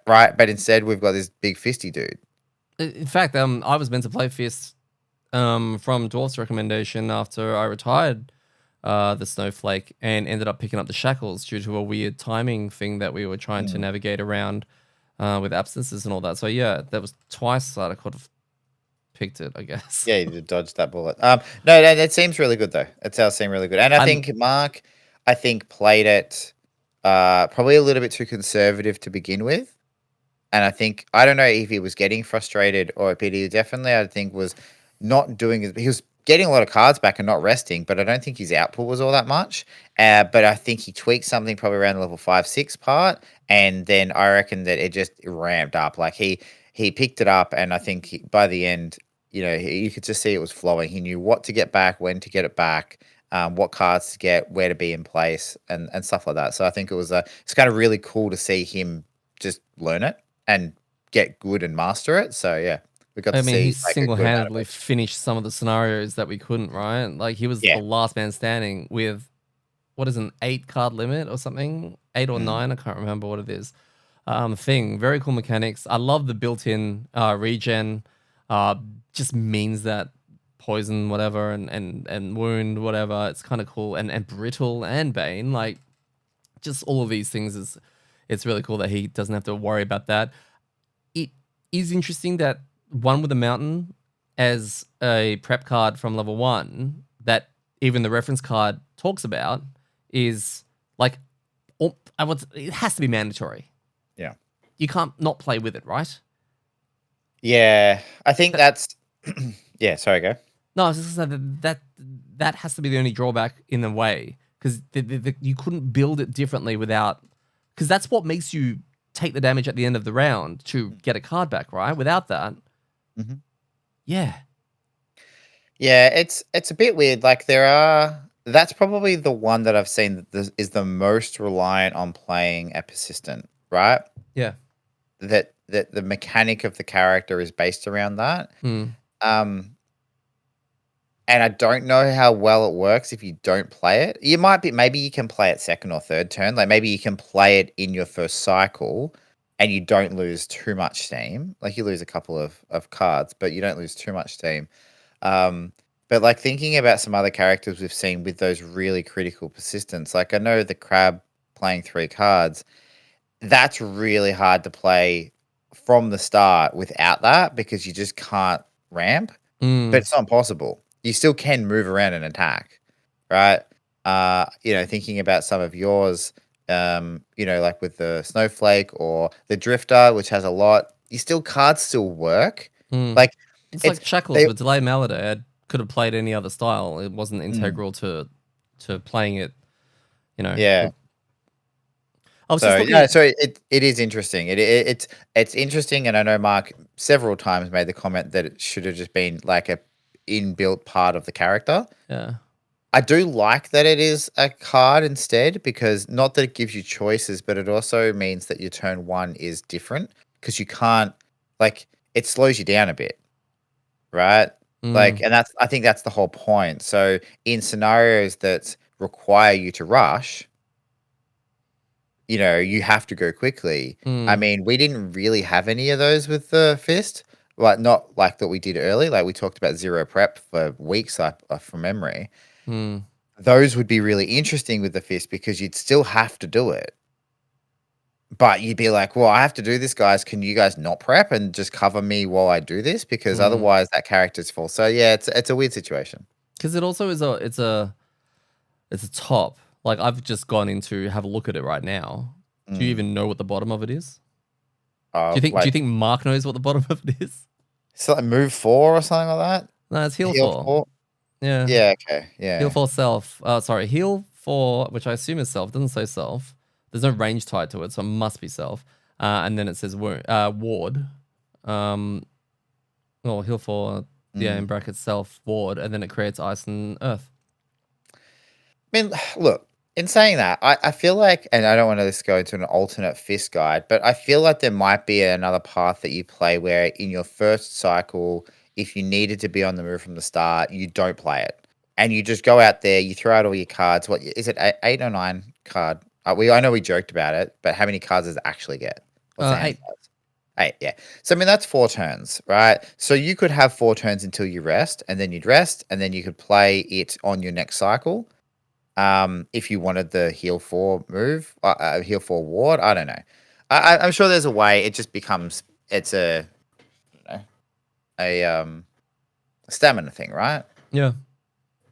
right? But instead, we've got this big fisty dude. In fact, I was meant to play Fist from Dwarf's recommendation after I retired the Snowflake and ended up picking up the Shackles due to a weird timing thing that we were trying to Mm. navigate around with absences and all that. So yeah, that was twice that I could have picked it, I guess. Yeah, you dodged that bullet. No, that seems really good though. It does seem really good, and I I'm think Mark, played it probably a little bit too conservative to begin with, and I don't know if he was getting frustrated or if he definitely I think was not doing he was getting a lot of cards back and not resting, but I don't think his output was all that much. But I think he tweaked something probably around the level 5-6 part, and then I reckon that it just ramped up. Like he picked it up, and I think by the end, you could just see it was flowing. He knew what to get back, when to get it back, what cards to get, where to be in place, and stuff like that. So I think it's kind of really cool to see him just learn it and get good and master it. So yeah, we got I to mean, he see like a good amount of single-handedly it. finished some of the scenarios that we couldn't, right? Like he was Yeah. the last man standing with what is an 8 card limit or something, 8 or 9. I can't remember what it is. Thing very cool mechanics. I love the built-in regen. Uh, just means that poison whatever and wound whatever. It's kind of cool and brittle and bane. Like just all of these things is it's really cool that he doesn't have to worry about that. It is interesting that one with a mountain as a prep card from level 1 that even the reference card talks about is like it has to be mandatory. Yeah. You can't not play with it, right? Yeah. I think That, that's yeah, sorry, go. no, I was just gonna say that has to be the only drawback in a way because you couldn't build it differently without because that's what makes you take the damage at the end of the round to get a card back, right? Without that, Mhm. yeah, Yeah, it's a bit weird. Like that's probably the one that I've seen that is the most reliant on playing a persistent, right? yeah. That the mechanic of the character is based around that. Mm. Um, and I don't know how well it works if you don't play it. Maybe you can play it second or third turn. Like maybe you can play it in your first cycle and you don't lose too much steam. Like you lose a couple of cards, but you don't lose too much steam. Um, but like thinking about some other characters we've seen with those really critical persistence, like I know the crab playing 3 cards, that's really hard to play from the start without that because you just can't ramp, but Mm. it's not impossible. You still can move around and attack, right? Thinking about some of yours, like with the snowflake or the drifter, which has a lot, you still cards still work. Mm. Like It's it's like Shackles they with Delay Melody. I could have played any other style. It wasn't mm, integral to playing it. You know, yeah. I was just So looking yeah, at. so it is interesting. It's interesting, and I know Mark several times made the comment that it should have just been like a inbuilt part of the character. Yeah. I do like that it is a card instead because not that it gives you choices, but it also means that your turn 1 is different because you can't like it slows you down a bit, right? Like, Mm. and I think that's the whole point. So in scenarios that require you to rush, you have to go quickly. I Mm, mean, we didn't really have any of those with the fist, like not like that we did early. Like we talked about zero prep for weeks, from memory. mm, Those would be really interesting with the fist because you'd still have to do it. But you'd be like, well, I have to do this, guys. Can you guys not prep and just cover me while I do this? Because mm. otherwise that character's full. So yeah, it's a weird situation. Because it also is it's a top. Like I've just gone into have a look at it right now. Do you Mm. even know what the bottom of it is? Do you Like think Mark knows what the bottom of it is? it's like move 4 or something like that. No, it's heal Heal 4. 4. Yeah. Yeah, okay. Heal Yeah. 4 self. Sorry, heal 4, which I assume is self. Doesn't say self. There's no range tied to it, so it must be self. And then it says ward. Well, heal 4, yeah, in Mm. brackets self, ward, and then it creates ice and earth. I mean, look, in saying that, I feel like, and I don't want to just go into an alternate fist guide, but I feel like there might be another path that you play where in your first cycle, if you needed to be on the move from the start, you don't play it. And you just go out there, you throw out all your cards. What is it, 8 or 9 card? I know we joked about it, but how many cards does it actually get? What's the hand 8. size? 8, yeah. So I mean that's 4 turns, right? So you could have 4 turns until you rest, and then you'd rest, and then you could play it on your next cycle. If you wanted the heal 4 move, heal 4 ward, I don't know. I'm sure there's a way. It just becomes it's a you know, a stamina thing, right? Yeah.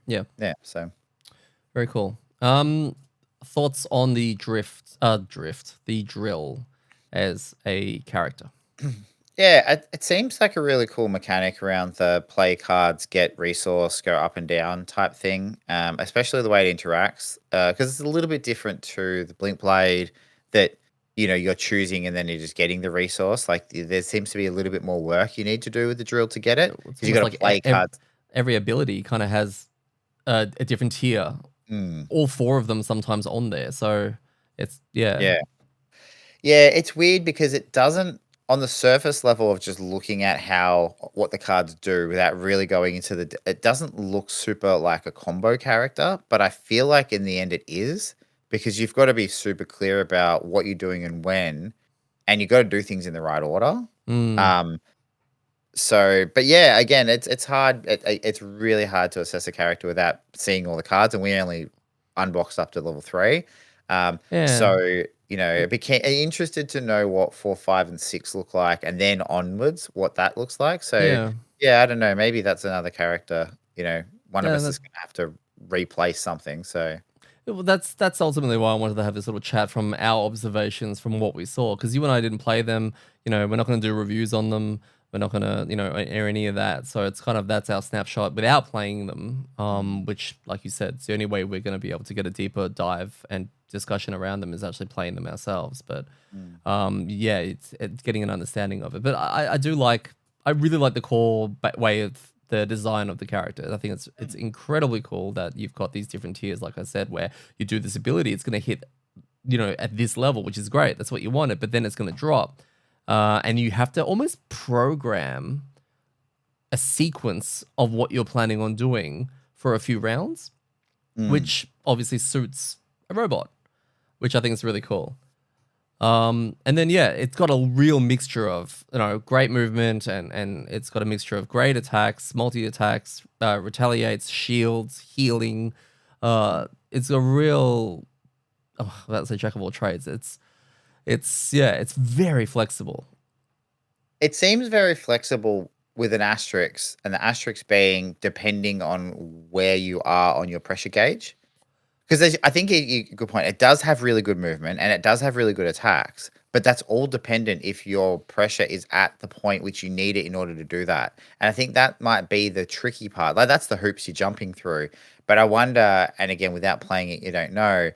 Yeah. Yeah. So Very cool. Thoughts on the the drill as a character. yeah, it seems like a really cool mechanic around the play cards, get resource, go up and down type thing. Especially the way it interacts, because it's a little bit different to the Blink Blade that you're choosing and then you're just getting the resource. Like there seems to be a little bit more work you need to do with the drill to get it It's because you almost got to like play cards. every ability kind of has a different tier. Mm, All 4 of them sometimes on there. So it's yeah. yeah. Yeah, it's weird because it doesn't on the surface level of just looking at how what the cards do without really going into it doesn't look super like a combo character, but I feel like in the end it is because you've got to be super clear about what you're doing and when, and you got to do things in the right order. Mm, Um, so, but yeah, again, it's hard. It's really hard to assess a character without seeing all the cards, and we only unboxed up to level 3. yeah. So it became interested to know what 4, 5, and 6 look like, and then onwards what that looks like. So, Yeah. yeah, I don't know. Maybe that's another character. One of Yeah, us is going to have to replace something. So, well, that's ultimately why I wanted to have this little chat from our observations from what we saw. Because you and I didn't play them. We're not going to do reviews on them. We're not going to, air any of that. So it's kind of that's our snapshot without playing them. mm, Which, like you said, it's the only way we're going to be able to get a deeper dive and discussion around them is actually playing them ourselves. But mm, yeah, it's getting an understanding of it. But I really like the core way of the design of the character. I think it's incredibly cool that you've got these different tiers, like I said, where you do this ability, it's going to hit, at this level, which is great. That's what you wanted, but then it's going to drop, and you have to almost program a sequence of what you're planning on doing for a few rounds, mm. which obviously suits a robot, which I think is really cool. And then yeah, it's got a real mixture of great movement and it's got a mixture of great attacks, multi attacks, retaliates, shields, healing. It's a real that's a jack of all trades. It's very flexible. It seems very flexible with an asterisk, and the asterisk being depending on where you are on your pressure gauge. Because I think good point. It does have really good movement and it does have really good attacks, but that's all dependent if your pressure is at the point which you need it in order to do that. And I think that might be the tricky part. Like that's the hoops you're jumping through. But I wonder, and again, without playing it, you don't know,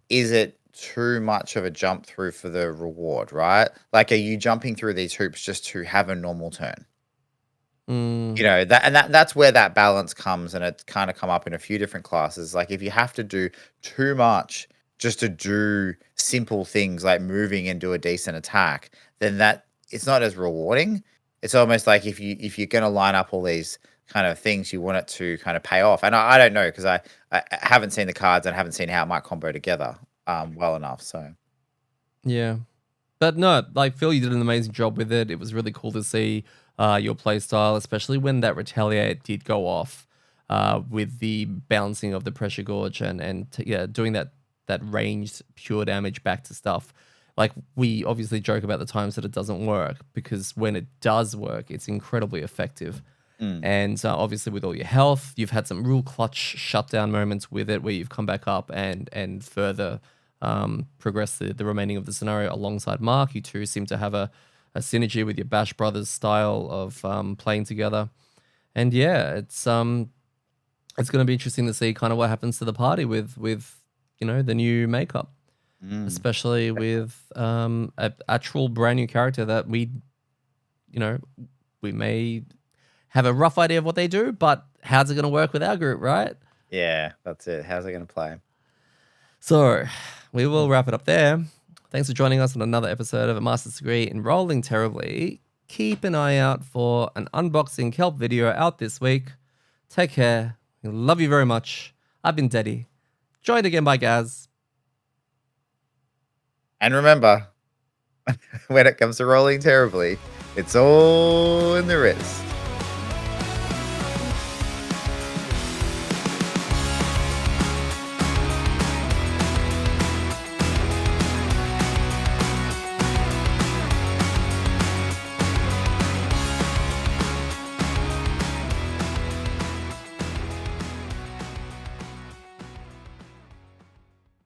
is it too much of a jump through for the reward, right? Like, are you jumping through these hoops just to have a normal turn? Mm, That's where that balance comes, and it's kind of come up in a few different classes. Like if you have to do too much just to do simple things like moving and do a decent attack, then that it's not as rewarding. It's almost like if you're going to line up all these kind of things you want it to kind of pay off. And I don't know because I haven't seen the cards and haven't seen how it might combo together well enough. So Yeah. But no, like Phil, you did an amazing job with it. It was really cool to see your play style, especially when that retaliate did go off with the balancing of the pressure gorge and yeah, doing that ranged pure damage back to stuff. Like we obviously joke about the times that it doesn't work because when it does work, it's incredibly effective. And obviously with all your health, you've had some real clutch shutdown moments with it where you've come back up and further progress the remaining of the scenario alongside Mark. You two seem to have a synergy with your Bash Brothers style of playing together. And yeah, it's going to be interesting to see kind of what happens to the party with the new makeup, especially with a actual brand new character that we may have a rough idea of what they do, but how's it going to work with our group, right? yeah, that's it. How's it going to play? So we will wrap it up there. Thanks for joining us on another episode of A Master's Degree in Rolling Terribly. Keep an eye out for an unboxing kelp video out this week. Take care. We love you very much. I've been Deddy. Joined again by Gaz. And remember, when it comes to rolling terribly, it's all in the wrist.